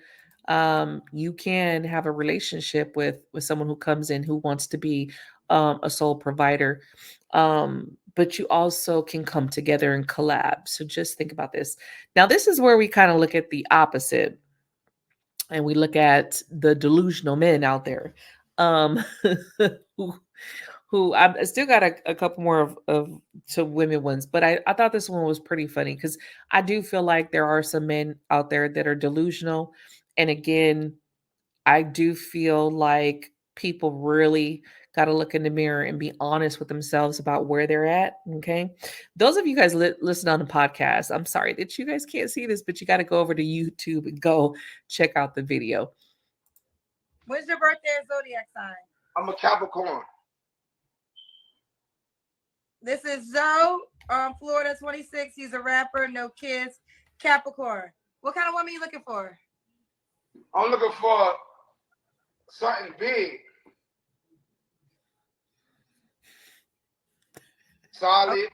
have a relationship with someone who comes in who wants to be a sole provider. But you also can come together and collab. So just think about this. Now, this is where we kind of look at the opposite and we look at the delusional men out there. Um, who I still got a couple more of to women ones, but I thought this one was pretty funny because I do feel like there are some men out there that are delusional. And again, I do feel like people really got to look in the mirror and be honest with themselves about where they're at. Okay. Those of you guys listen on the podcast, I'm sorry that you guys can't see this, but you got to go over to YouTube and go check out the video. When's your birthday and zodiac sign? I'm a Capricorn. This is Zoe, Florida, 26. He's a rapper, no kids, Capricorn. What kind of woman are you looking for? I'm looking for something big. Solid. Okay.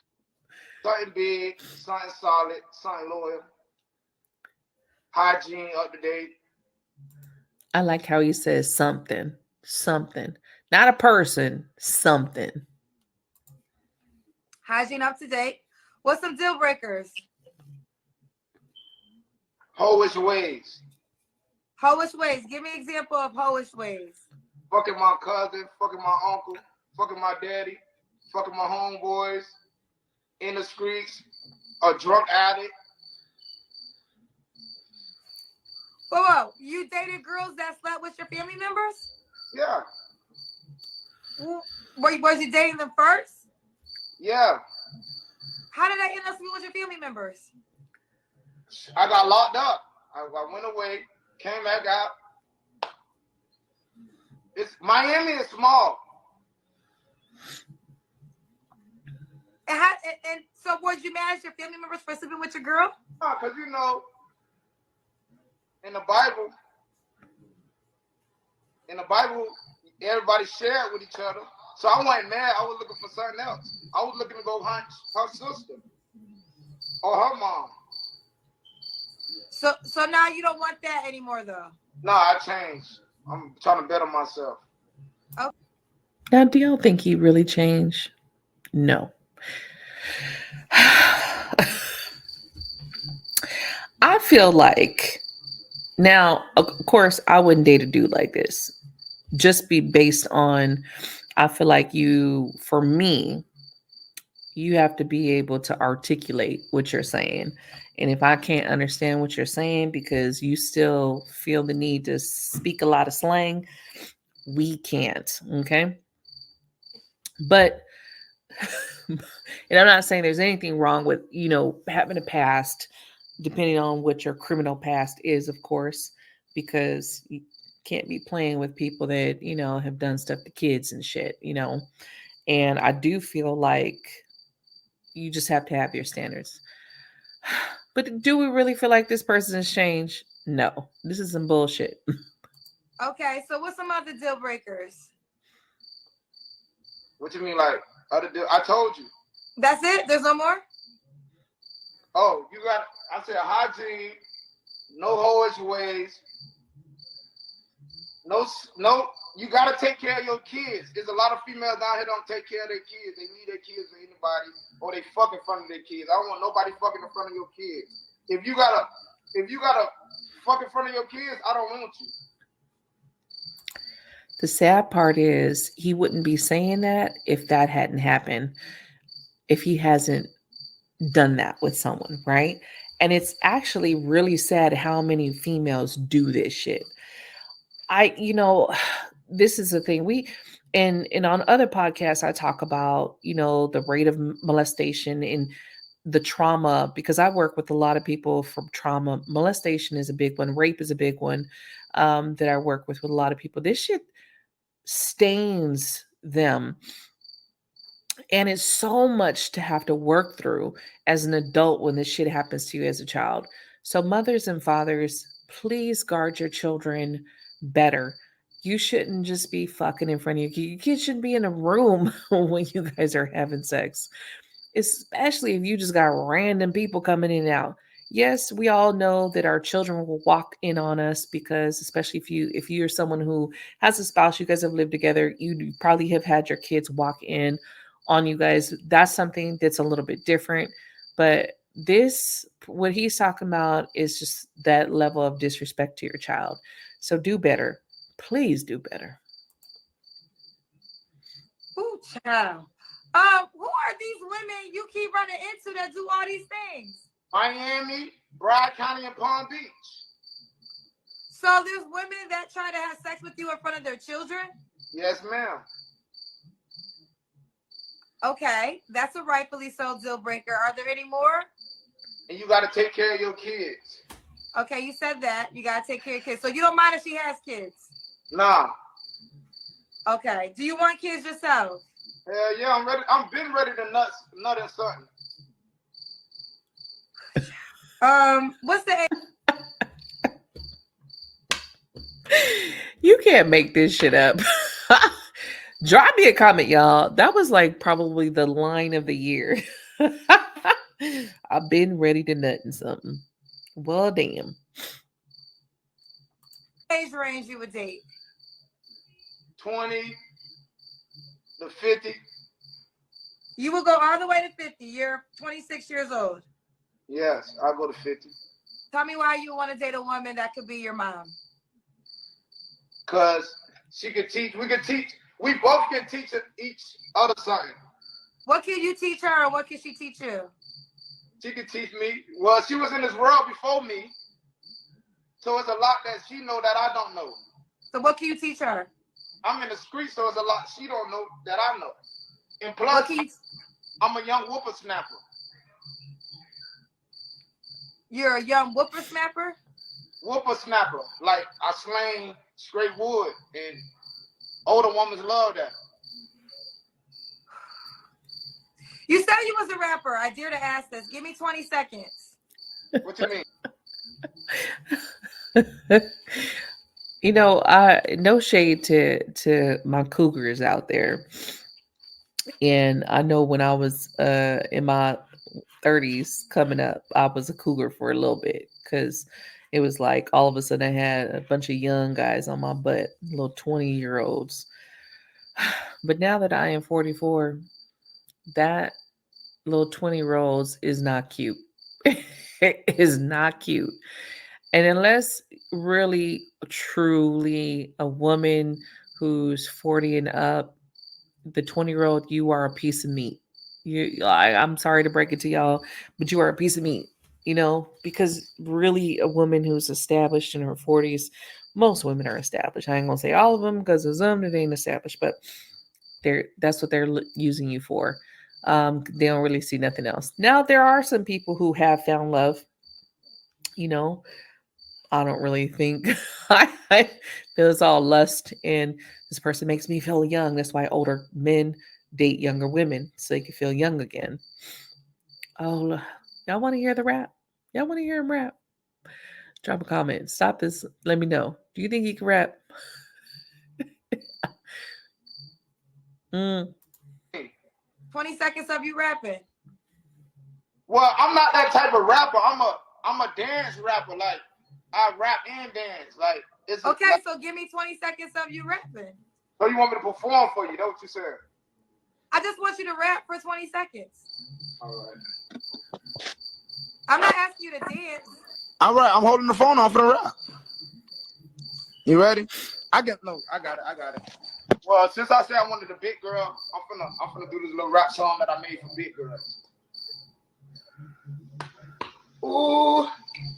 Something big, something solid, something loyal. Hygiene, up to date. I like how he says something. Not a person, something. Hygiene up to date. What's some deal breakers? Hoish ways. Hoish ways. Give me an example of hoish ways. Fucking my cousin, fucking my uncle, fucking my daddy, fucking my homeboys, in the streets, a drunk addict. Whoa. You dated girls that slept with your family members? Yeah. Was you dating them first? Yeah. How did that end up with your family members? I got locked up. I went away, came back out. Miami is small. And so was you mad at your family members for sleeping with your girl? No, because you know, in the Bible, everybody shared with each other. So I wasn't mad. I was looking for something else. I was looking to go hunt her sister or her mom. So now you don't want that anymore, though? No, I changed. I'm trying to better myself. Okay. Now, do y'all think he really changed? No. I feel like, now, of course, I wouldn't date a dude like this. Just be based on, I feel like for me, you have to be able to articulate what you're saying. And if I can't understand what you're saying because you still feel the need to speak a lot of slang, we can't. Okay. But, and I'm not saying there's anything wrong with, having a past, depending on what your criminal past is, of course, because you can't be playing with people that, have done stuff to kids and shit, And I do feel like you just have to have your standards. But do we really feel like this person has changed? No, this is some bullshit. Okay, so what's some other deal breakers? What you mean, like other deal? I told you. That's it? There's no more? Oh, I said hygiene, no hoish ways, no, you gotta take care of your kids. There's a lot of females down here don't take care of their kids. They leave their kids for anybody, or they fuck in front of their kids. I don't want nobody fucking in front of your kids. If you gotta fuck in front of your kids, I don't want you. The sad part is he wouldn't be saying that if that hadn't happened, if he hasn't done that with someone, right? And it's actually really sad how many females do this shit. This is the thing. And on other podcasts, I talk about, the rate of molestation. And the trauma, because I work with a lot of people from trauma. Molestation is a big one. Rape is a big one that I work with a lot of people. This shit stains them. And it's so much to have to work through as an adult when this shit happens to you as a child. So, mothers and fathers, please guard your children better. You shouldn't just be fucking in front of your kid. Your kid shouldn't be in a room when you guys are having sex, especially if you just got random people coming in and out. Yes, we all know that our children will walk in on us because, especially if you're someone who has a spouse, you guys have lived together, you probably have had your kids walk in on you guys. That's something that's a little bit different. But this, what he's talking about, is just that level of disrespect to your child. So do better. Please do better. Ooh, child. Who are these women you keep running into that do all these things? Miami, Broward County, and Palm Beach. So there's women that try to have sex with you in front of their children? Yes, ma'am. Okay, that's a rightfully so deal breaker. Are there any more? And you got to take care of your kids. Okay, you said that. You got to take care of kids. So you don't mind if she has kids? Nah. Okay. Do you want kids yourself? Hell yeah, I'm ready. I'm been ready to nut and something. What's the age? You can't make this shit up. Drop me a comment, y'all. That was like probably the line of the year. I've been ready to nut in something. Well, damn. Age range you would date? 20 to 50. You will go all the way to 50. You're 26 years old. Yes, I'll go to 50. Tell me why you want to date a woman that could be your mom. Because she could teach, we both can teach each other something. What can you teach her and what can she teach you? She could teach me. Well, she was in this world before me. So it's a lot that she know that I don't know. So what can you teach her? I'm in the street, so it's a lot she don't know that I know. And plus, I'm a young whippersnapper. You're a young whippersnapper? Whippersnapper. Like, I slang straight wood, and older women love that. You said you was a rapper. I dare to ask this. Give me 20 seconds. What you mean? You know, no shade to my cougars out there. And I know when I was in my 30s coming up, I was a cougar for a little bit because it was like all of a sudden I had a bunch of young guys on my butt, little 20-year-olds. But now that I am 44, that little 20-year-olds is not cute. It is not cute. And unless really, truly a woman who's 40 and up, the 20-year-old, you are a piece of meat. I'm sorry to break it to y'all, but you are a piece of meat, you know, because really a woman who's established in her 40s, most women are established. I ain't gonna say all of them because of some that ain't established, but that's what they're using you for. They don't really see nothing else. Now, there are some people who have found love, you know. I don't really think I feel it's all lust and this person makes me feel young. That's why older men date younger women so they can feel young again. Oh, y'all want to hear the rap? Y'all want to hear him rap? Drop a comment. Stop this. Let me know. Do you think he can rap? 20 seconds of you rapping. Well, I'm not that type of rapper. I'm a dance rapper. Like, I rap and dance. Like, it's okay. Like, so give me 20 seconds of you rapping. So you want me to perform for you? That's what you said. I just want you to rap for 20 seconds. All right. I'm not asking you to dance. All right, I'm holding the phone on for the rap. You ready? I got it. Well, since I said I wanted a big girl, I'm finna do this little rap song that I made for big girls. Ooh,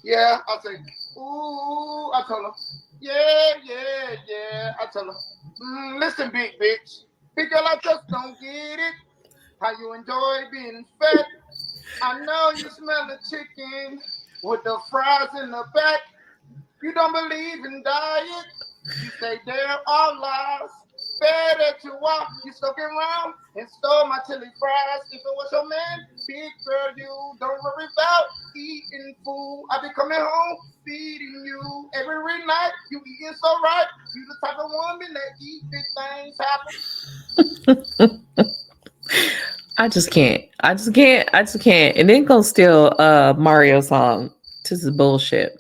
yeah, I say, ooh, I tell her, yeah, I tell her, listen, big bitch, big girl, I just don't get it, how you enjoy being fat, I know you smell the chicken with the fries in the back. You don't believe in diet. You say they're all lies. Better to walk. You stuck around and stole my chili fries. If it was your man, big girl, you don't worry about eating food. I be coming home feeding you every night. You eating so right. You the type of woman that eat big things happen. I just can't. I just can't. I just can't. And then gonna steal Mario song. This is bullshit.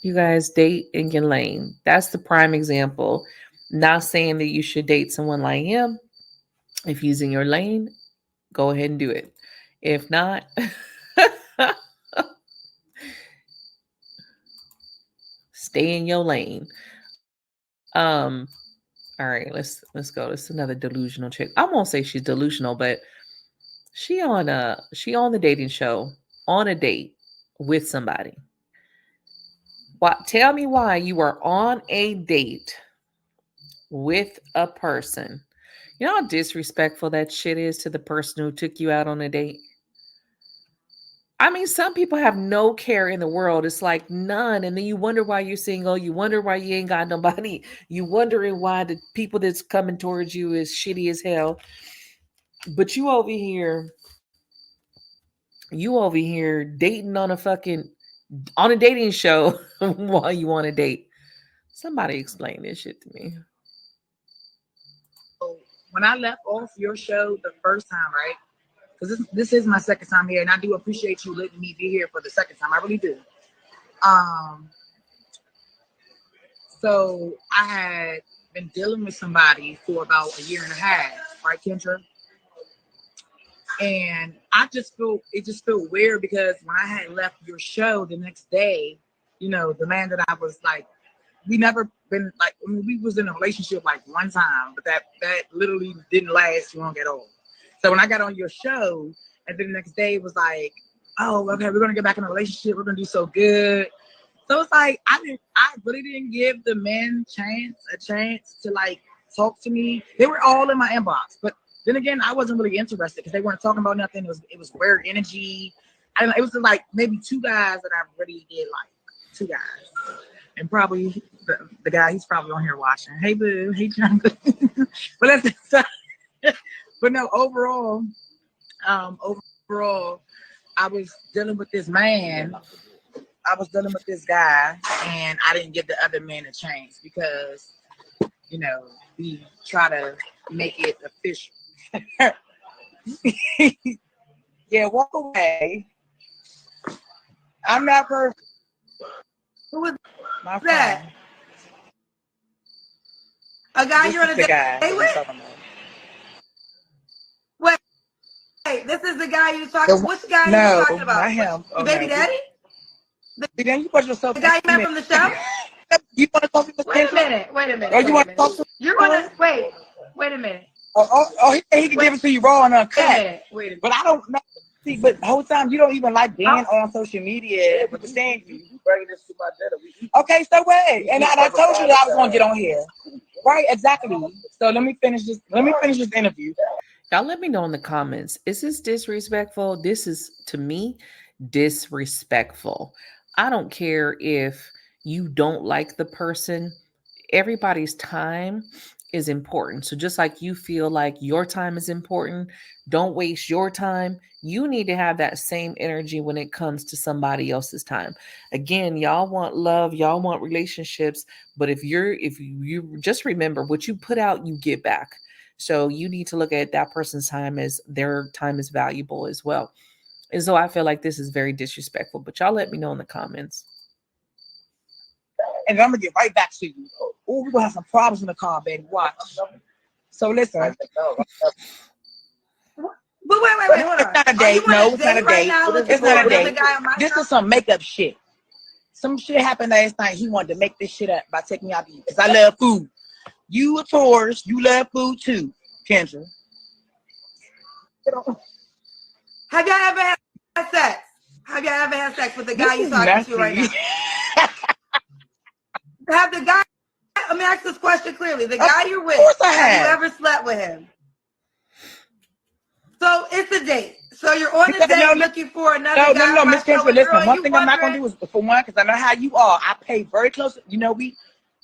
You guys date in your lane. That's the prime example. Not saying that you should date someone like him. If he's in your lane, go ahead and do it. If not, stay in your lane. All right, let's go. This is another delusional chick. I won't say she's delusional, but she on the dating show on a date with somebody. Tell me why you are on a date with a person. You know how disrespectful that shit is to the person who took you out on a date? I mean, some people have no care in the world. It's like none. And then you wonder why you're single. You wonder why you ain't got nobody. You wondering why the people that's coming towards you is shitty as hell. But you over here dating on a dating show while you want to date. Somebody explain this shit to me. When I left off your show the first time, right? Because this is my second time here, and I do appreciate you letting me be here for the second time. I really do. So I had been dealing with somebody for about 1.5 years, right, Kendra? And it just felt weird because when I had left your show the next day, you know, the man that I was like, we never been like, I mean, we was in a relationship like one time, but that literally didn't last long at all. So when I got on your show, and then the next day it was like, oh, okay, we're gonna get back in a relationship. We're gonna do so good. So it's like I really didn't give the men a chance to like talk to me. They were all in my inbox, but then again, I wasn't really interested because they weren't talking about nothing. It was weird energy. It was like maybe 2 guys that I really did like. 2 guys. And probably the guy, he's probably on here watching. Hey, boo. Hey, John. But no, overall, I was dealing with this man. I was dealing with this guy, and I didn't give the other man a chance because, you know, we try to make it official. Yeah, walk away. I'm not perfect. Who was My that? friend. A guy This you're on is a the date guy that I'm with? talking about. Wait, this is the guy you talking. Which guy are you No, talking not about? him. Your Oh baby no. daddy? Then you put yourself The in guy you a met from the show? You want to talk to this Wait a person? minute. Or you want to talk to You're gonna wait. Wait a minute. He can give it to you raw and uncut. Wait a minute. But I don't know. See, but the whole time you don't even like being on social media. But the thing, you bringing this to my dinner. Okay, so what? And I told you that I was gonna get on here. Right, exactly. So let me finish this interview. Y'all let me know in the comments. Is this disrespectful? This is, to me, disrespectful. I don't care if you don't like the person. Everybody's time is important. So just like you feel like your time is important, don't waste your time. You need to have that same energy when it comes to somebody else's time. Again, y'all want love, y'all want relationships, but if you just remember what you put out, you get back. So you need to look at that person's time as their time is valuable as well. And so I feel like this is very disrespectful, but y'all let me know in the comments. And I'm gonna get right back to you. Oh, we're gonna have some problems in the car, baby. Watch. So listen. But wait, hold on. It's not a date. No, it's not a date. It's not a date. This is some makeup shit. Some shit happened last night. He wanted to make this shit up by taking me out to eat because I love food. You a tourist. You love food too, Kendra. Have y'all ever had sex? Have y'all ever had sex with the guy you're talking to right now? Have the guy? Let me ask this question clearly. The guy you're with, have you ever slept with him? So it's a date. So you're on a Because, date looking for another guy no, for my Miss show. Kendra, And girl, listen. One you thing I'm not gonna wondering? do is, for one, because I know how you are. I pay very close. You know, we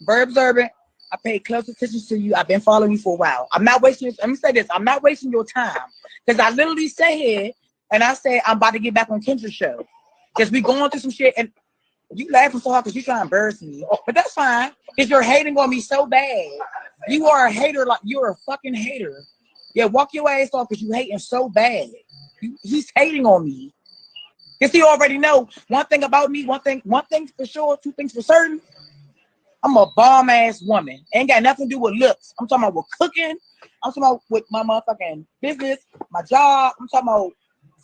very observant. I pay close attention to you. I've been following you for a while. I'm not wasting. Let me say this. I'm not wasting your time because I literally stay here and I say I'm about to get back on Kendra's show because we going through some shit and you laughing so hard because you trying to embarrass me. But that's fine because you're hating on me so bad. You are a hater, like you're a fucking hater. Yeah, walk your ass off because you hating so bad. He's hating on me. Because he already know one thing about me, one thing for sure, two things for certain. I'm a bomb ass woman. Ain't got nothing to do with looks. I'm talking about with cooking. I'm talking about with my motherfucking business, my job. I'm talking about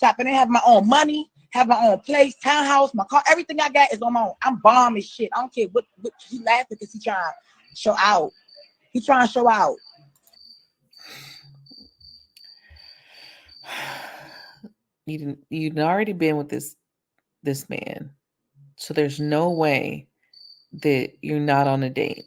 tapping in, have my own money, have my own place, townhouse, my car. Everything I got is on my own. I'm bomb as shit. I don't care what he laughing because he trying to show out. He trying to show out. You'd already been with this man, so there's no way that you're not on a date.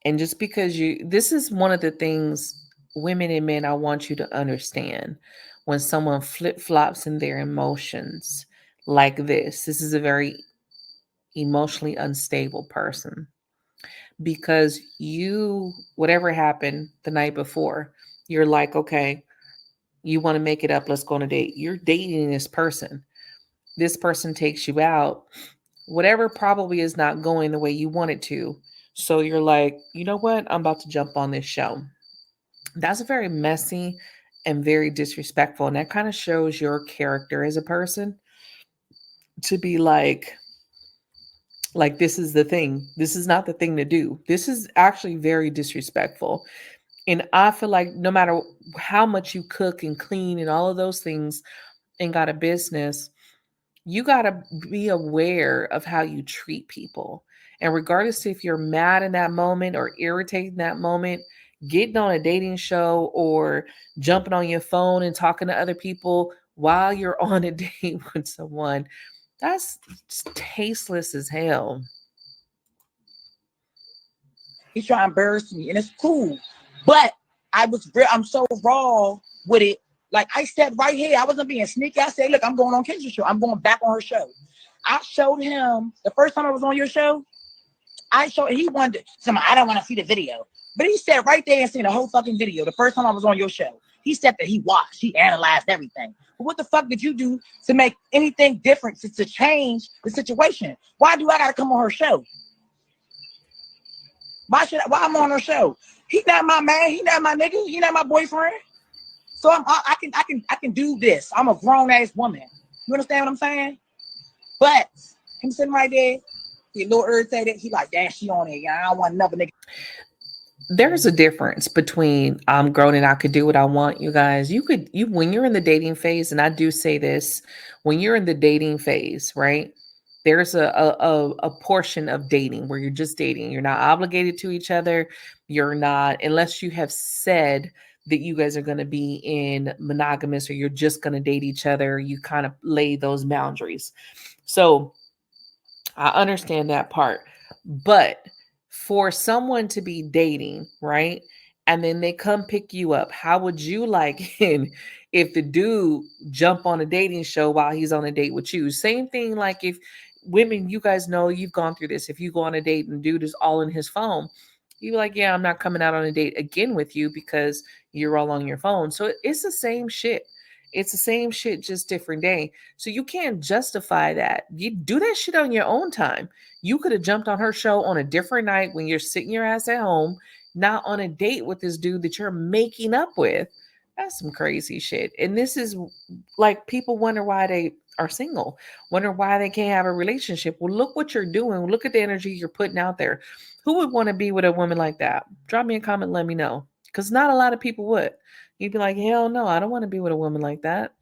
And just because this is one of the things, women and men, I want you to understand. When someone flip-flops in their emotions like this is a very emotionally unstable person, because whatever happened the night before, you're like, okay, you want to make it up, let's go on a date. You're dating this person takes you out, whatever probably is not going the way you want it to. So you're like, you know what? I'm about to jump on this show. That's very messy and very disrespectful. And that kind of shows your character as a person, to be like this is the thing. This is not the thing to do. This is actually very disrespectful. And I feel like no matter how much you cook and clean and all of those things and got a business, you got to be aware of how you treat people. And regardless if you're mad in that moment or irritated in that moment, getting on a dating show or jumping on your phone and talking to other people while you're on a date with someone, that's tasteless as hell. He's trying to embarrass me, and it's cool. But I'm so raw with it. Like I said right here, I wasn't being sneaky. I said, look, I'm going on Kendra's show. I'm going back on her show. I showed him the first time I was on your show. He wanted I don't want to see the video. But he sat right there and seen the whole fucking video the first time I was on your show. He said that he watched, he analyzed everything. But what the fuck did you do to make anything different to change the situation? Why do I gotta come on her show? Why I'm on her show? He not my man, he not my nigga, he not my boyfriend. So I can do this. I'm a grown ass woman. You understand what I'm saying? But him sitting right there, he a little irritated. He like, damn, she on it. I don't want another nigga. There's a difference between I'm grown and I could do what I want, you guys. You when you're in the dating phase, and I do say this, when you're in the dating phase, right? There's a portion of dating where you're just dating. You're not obligated to each other. You're not, unless you have said that you guys are going to be in monogamous or you're just going to date each other. You kind of lay those boundaries. So I understand that part. But for someone to be dating, right? And then they come pick you up, how would you like it if the dude jump on a dating show while he's on a date with you? Same thing like if women, you guys know, you've gone through this. If you go on a date and dude is all in his phone, you're like, yeah, I'm not coming out on a date again with you because you're all on your phone. So it's the same shit. It's the same shit, just different day. So you can't justify that. You do that shit on your own time. You could have jumped on her show on a different night when you're sitting your ass at home, not on a date with this dude that you're making up with. That's some crazy shit. And this is like, people wonder why they are single, wonder why they can't have a relationship. Well, look what you're doing. Look at the energy you're putting out there. Who would want to be with a woman like that? Drop me a comment, let me know. Because not a lot of people would. You'd be like, hell no, I don't want to be with a woman like that.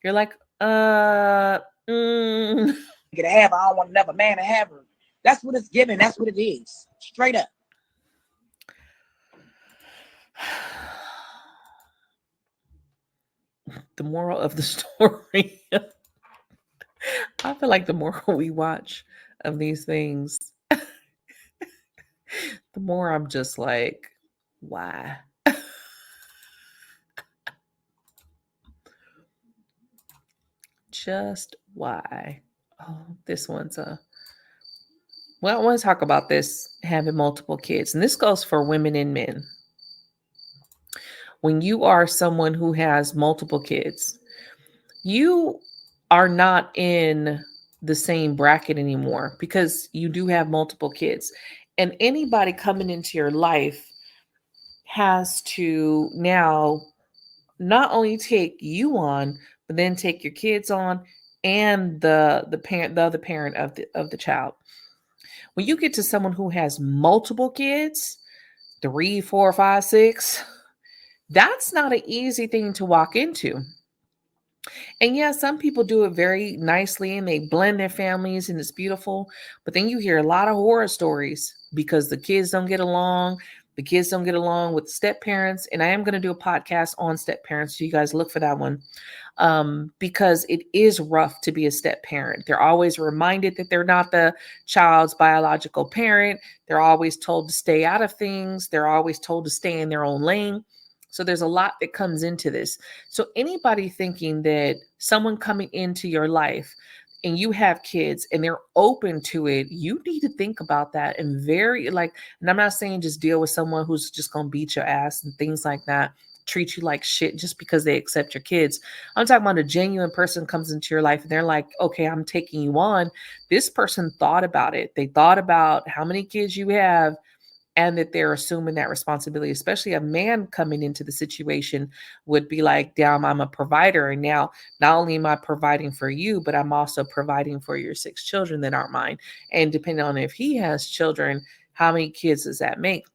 You're like, To have her. I don't want another man to have her. That's what it's giving. That's what it is. Straight up. The moral of the story. I feel like the more we watch of these things, the more I'm just like, why? just why. Oh, this one's a. Well, I want to talk about this having multiple kids, and this goes for women and men. When you are someone who has multiple kids, you are not in the same bracket anymore because you do have multiple kids. And anybody coming into your life has to now not only take you on, but then take your kids on and the other parent of the child. When you get to someone who has multiple kids, 3, 4, 5, 6, that's not an easy thing to walk into. And yeah, some people do it very nicely and they blend their families and it's beautiful. But then you hear a lot of horror stories because the kids don't get along. The kids don't get along with step parents. And I am going to do a podcast on step parents. So you guys look for that one. Because it is rough to be a step parent. They're always reminded that they're not the child's biological parent. They're always told to stay out of things. They're always told to stay in their own lane. So there's a lot that comes into this. So anybody thinking that someone coming into your life and you have kids and they're open to it, you need to think about that and and I'm not saying just deal with someone who's just going to beat your ass and things like that, treat you like shit just because they accept your kids. I'm talking about a genuine person comes into your life and they're like, okay, I'm taking you on. This person thought about it. They thought about how many kids you have and that they're assuming that responsibility. Especially a man coming into the situation would be like, damn, I'm a provider. And now not only am I providing for you, but I'm also providing for your 6 children that aren't mine. And depending on if he has children, how many kids does that make?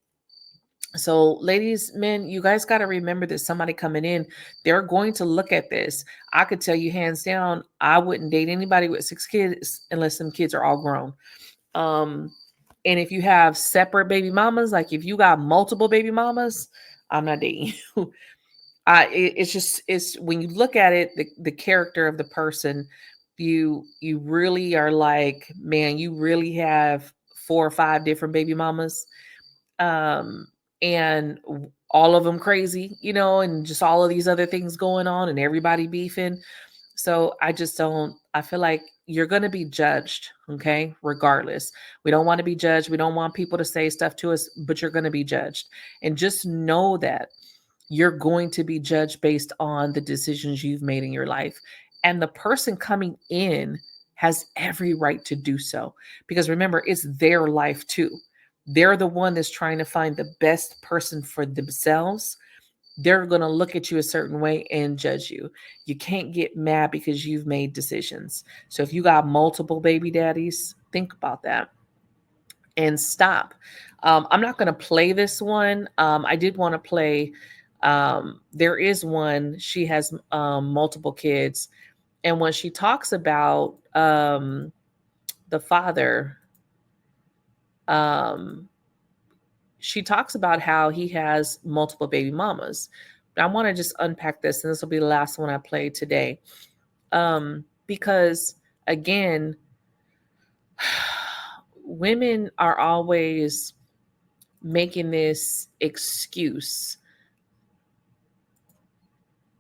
So ladies, men, you guys got to remember that somebody coming in, they're going to look at this. I could tell you hands down, I wouldn't date anybody with 6 kids unless some kids are all grown. And if you have separate baby mamas, like if you got multiple baby mamas, I'm not dating you. It's when you look at it, the character of the person, you really are like, man, you really have 4 or 5 different baby mamas. Um, and all of them crazy, and just all of these other things going on and everybody beefing. So I feel like you're going to be judged. Okay. Regardless, we don't want to be judged. We don't want people to say stuff to us, but you're going to be judged. And just know that you're going to be judged based on the decisions you've made in your life. And the person coming in has every right to do so. Because remember, it's their life too. They're the one that's trying to find the best person for themselves. They're going to look at you a certain way and judge you. You can't get mad because you've made decisions. So if you got multiple baby daddies, think about that and stop. I'm not going to play this one. I did want to play. There is one. She has multiple kids. And when she talks about the father, she talks about how he has multiple baby mamas. But I want to just unpack this, and this will be the last one I play today. Because again, women are always making this excuse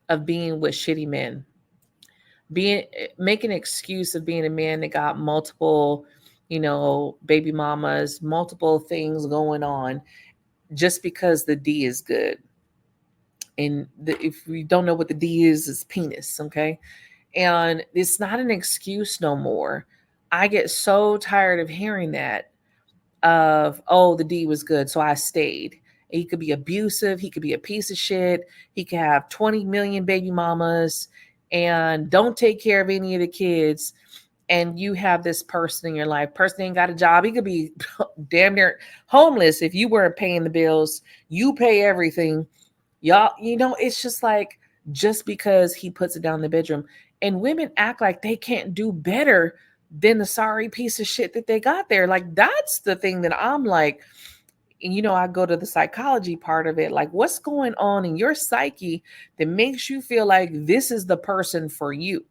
of being with shitty men. Making an excuse of being a man that got multiple, baby mamas, multiple things going on just because the D is good. And if we don't know what the D is, it's penis, okay? And it's not an excuse no more. I get so tired of hearing that of, oh, the D was good, so I stayed. He could be abusive. He could be a piece of shit. He could have 20 million baby mamas and don't take care of any of the kids. And you have this person in your life. Person ain't got a job. He could be damn near homeless if you weren't paying the bills. You pay everything. Y'all, it's just like, just because he puts it down in the bedroom. And women act like they can't do better than the sorry piece of shit that they got there. Like, that's the thing that I'm like, and I go to the psychology part of it. Like, what's going on in your psyche that makes you feel like this is the person for you?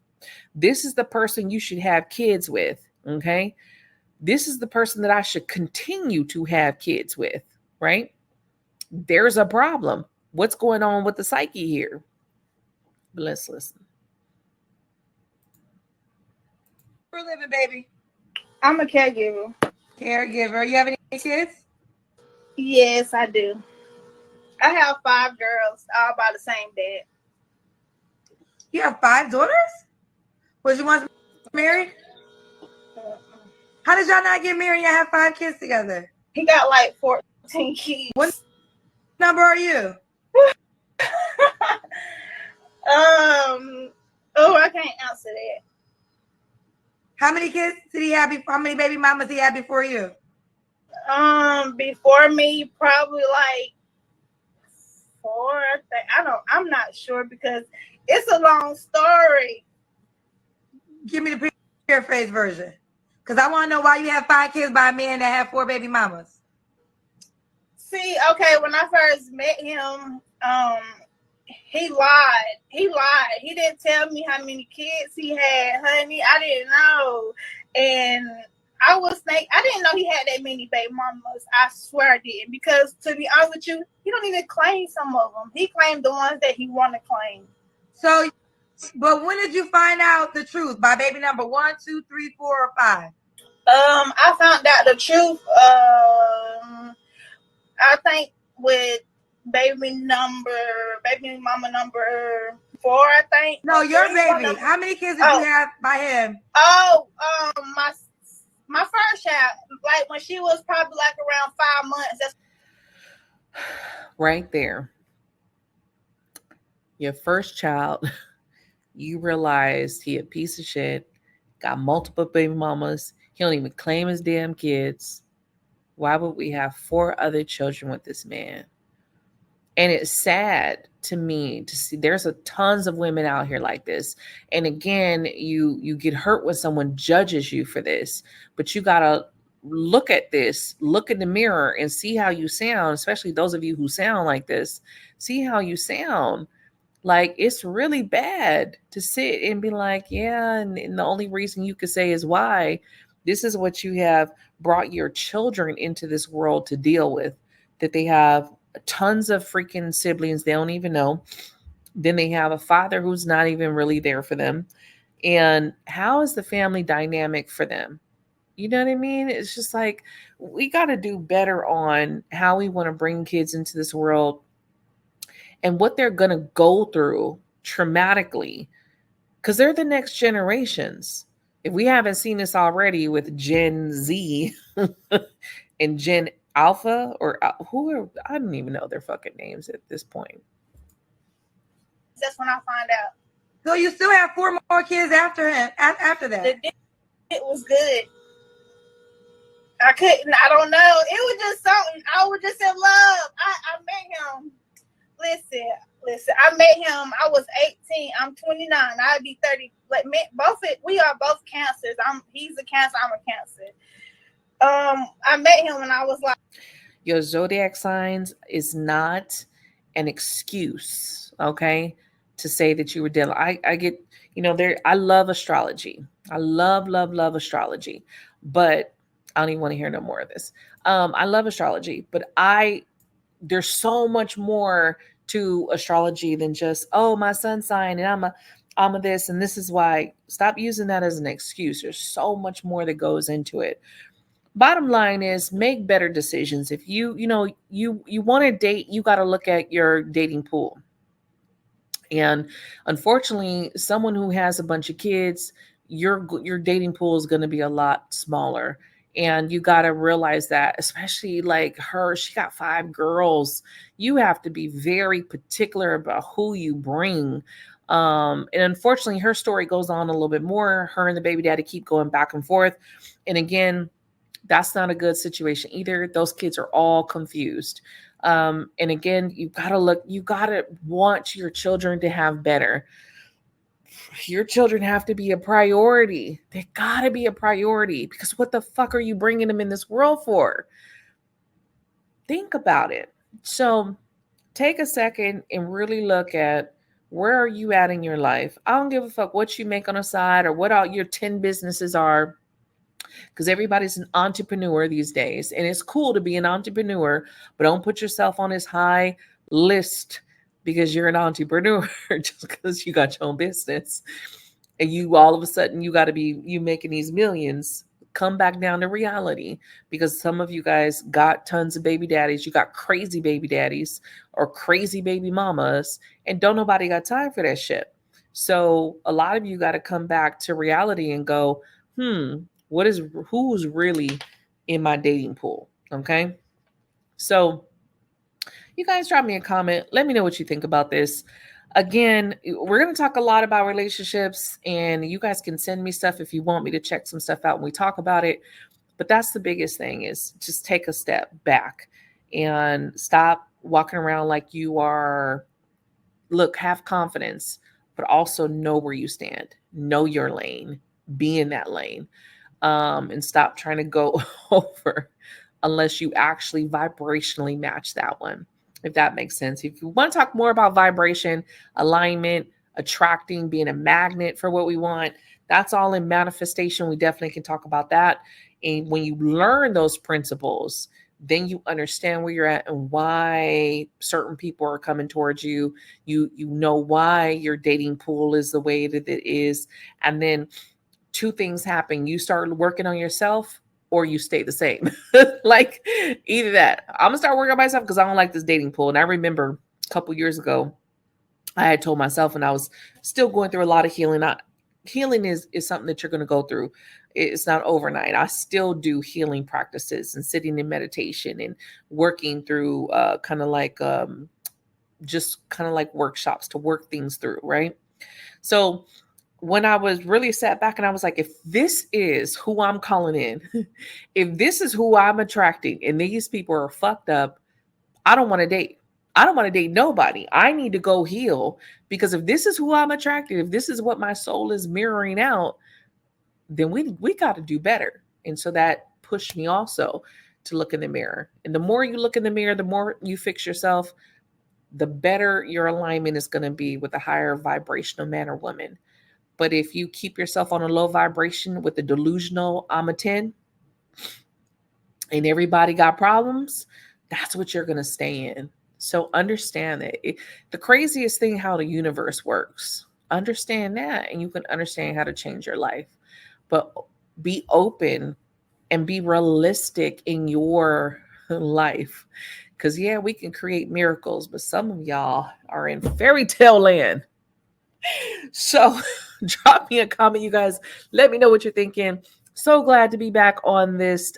This is the person you should have kids with. Okay. This is the person that I should continue to have kids with. Right. There's a problem. What's going on with the psyche here? But let's listen. For a living, baby. I'm a caregiver. Caregiver. You have any kids? Yes, I do. I have 5 girls, all by the same dad. You have 5 daughters? Was you once married? How did y'all not get married and have 5 kids together? He got like 14 kids. What number are you? Oh, I can't answer that. How many kids did he have before? How many baby mamas he had before you? Before me, probably like 4. I'm not sure because it's a long story. Give me the paraphrase version, because I want to know why you have 5 kids by a man that had 4 baby mamas. See, okay, when I first met him, he lied. He didn't tell me how many kids he had, honey. I didn't know. And I didn't know he had that many baby mamas. I swear I didn't. Because to be honest with you, he don't even claim some of them. He claimed the ones that he want to claim. So, but when did you find out the truth? By baby number 1, 2, 3, 4, or 5? I found out the truth. I think with baby mama number 4, I think. No, your baby. How many kids did you have by him? My first child, like when she was probably like around 5 months. That's right there. Your first child, you realized he a piece of shit, got multiple baby mamas. He don't even claim his damn kids. Why would we have 4 other children with this man? And it's sad to me to see there's tons of women out here like this. And again, you get hurt when someone judges you for this, but you gotta look at this, look in the mirror and see how you sound, especially those of you who sound like this. See how you sound. Like, it's really bad to sit and be like, yeah, and the only reason you could say is why. This is what you have brought your children into this world to deal with, that they have tons of freaking siblings they don't even know. Then they have a father who's not even really there for them. And how is the family dynamic for them? You know what I mean? It's just like, we got to do better on how we want to bring kids into this world and what they're going to go through traumatically, because they're the next generations. If we haven't seen this already with Gen Z and Gen Alpha, or I don't even know their fucking names at this point. That's when I find out. So you still have 4 more kids after him, after that? It was good. I don't know. It was just something. I was just in love. I met him. Listen, I met him. I was 18. I'm 29. I'd be 30. Like, we are both cancers. He's a cancer. I'm a cancer. I met him when I was like. Your zodiac signs is not an excuse, okay, to say that you were dealing. I get, I love astrology. I love astrology, but I don't even want to hear no more of this. I love astrology, but there's so much more to astrology than just, oh, my sun sign and I'm a this and this is why. Stop using that as an excuse. There's so much more that goes into it. Bottom line is, make better decisions. If you want to date, you got to look at your dating pool. And unfortunately, someone who has a bunch of kids, your dating pool is going to be a lot smaller. And you got to realize that, especially like her, she got 5 girls. You have to be very particular about who you bring. And unfortunately, her story goes on a little bit more. Her and the baby daddy keep going back and forth. And again, that's not a good situation either. Those kids are all confused. And again, you gotta want your children to have better. Your children have to be a priority. They gotta be a priority, because what the fuck are you bringing them in this world for? Think about it. So take a second and really look at, where are you at in your life? I don't give a fuck what you make on the side or what all your 10 businesses are, because everybody's an entrepreneur these days. And it's cool to be an entrepreneur, but don't put yourself on this high list because you're an entrepreneur just because you got your own business. and you all of a sudden you got to be you making these millions. Come back down to reality, because some of you guys got tons of baby daddies. You got crazy baby daddies or crazy baby mamas, and don't nobody got time for that shit. So a lot of you got to come back to reality and go, what is who's really in my dating pool? Okay. So you guys drop me a comment. Let me know what you think about this. Again, we're going to talk a lot about relationships, and you guys can send me stuff if you want me to check some stuff out when we talk about it. But that's the biggest thing, is just take a step back and stop walking around like you are. Look, have confidence, but also know where you stand. Know your lane. Be in that lane. And stop trying to go over unless you actually vibrationally match that one, if that makes sense. If you want to talk more about vibration, alignment, attracting, being a magnet for what we want, that's all in manifestation. We definitely can talk about that. And when you learn those principles, then you understand where you're at and why certain people are coming towards you. You know why your dating pool is the way that it is. And then two things happen. You start working on yourself, or you stay the same. Like, either that. I'm gonna start working on myself because I don't like this dating pool. And I remember a couple years ago, I had told myself, and I was still going through a lot of healing. Healing is something that you're going to go through. It's not overnight. I still do healing practices and sitting in meditation and working through just kind of like workshops to work things through, right? So when I was really sat back and I was like, if this is who I'm calling in, if this is who I'm attracting, and these people are fucked up, I don't want to date. I don't want to date nobody. I need to go heal, because if this is who I'm attracting, if this is what my soul is mirroring out, then we got to do better. And so that pushed me also to look in the mirror. And the more you look in the mirror, the more you fix yourself, the better your alignment is going to be with a higher vibrational man or woman. But if you keep yourself on a low vibration with the delusional, I'm a 10, and everybody got problems, that's what you're going to stay in. So understand that. The craziest thing, how the universe works. Understand that, and you can understand how to change your life. But be open and be realistic in your life. Because, yeah, we can create miracles, but some of y'all are in fairy tale land. So drop me a comment, you guys. Let me know what you're thinking. So glad to be back on this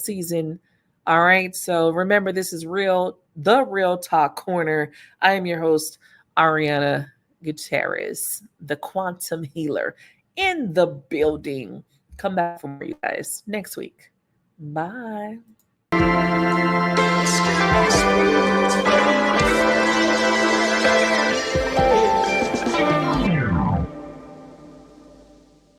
season. All right. So remember, this is the Real Talk Corner. I am your host, Ariana Gutierrez, the quantum healer, in the building. Come back for more, you guys, next week. Bye.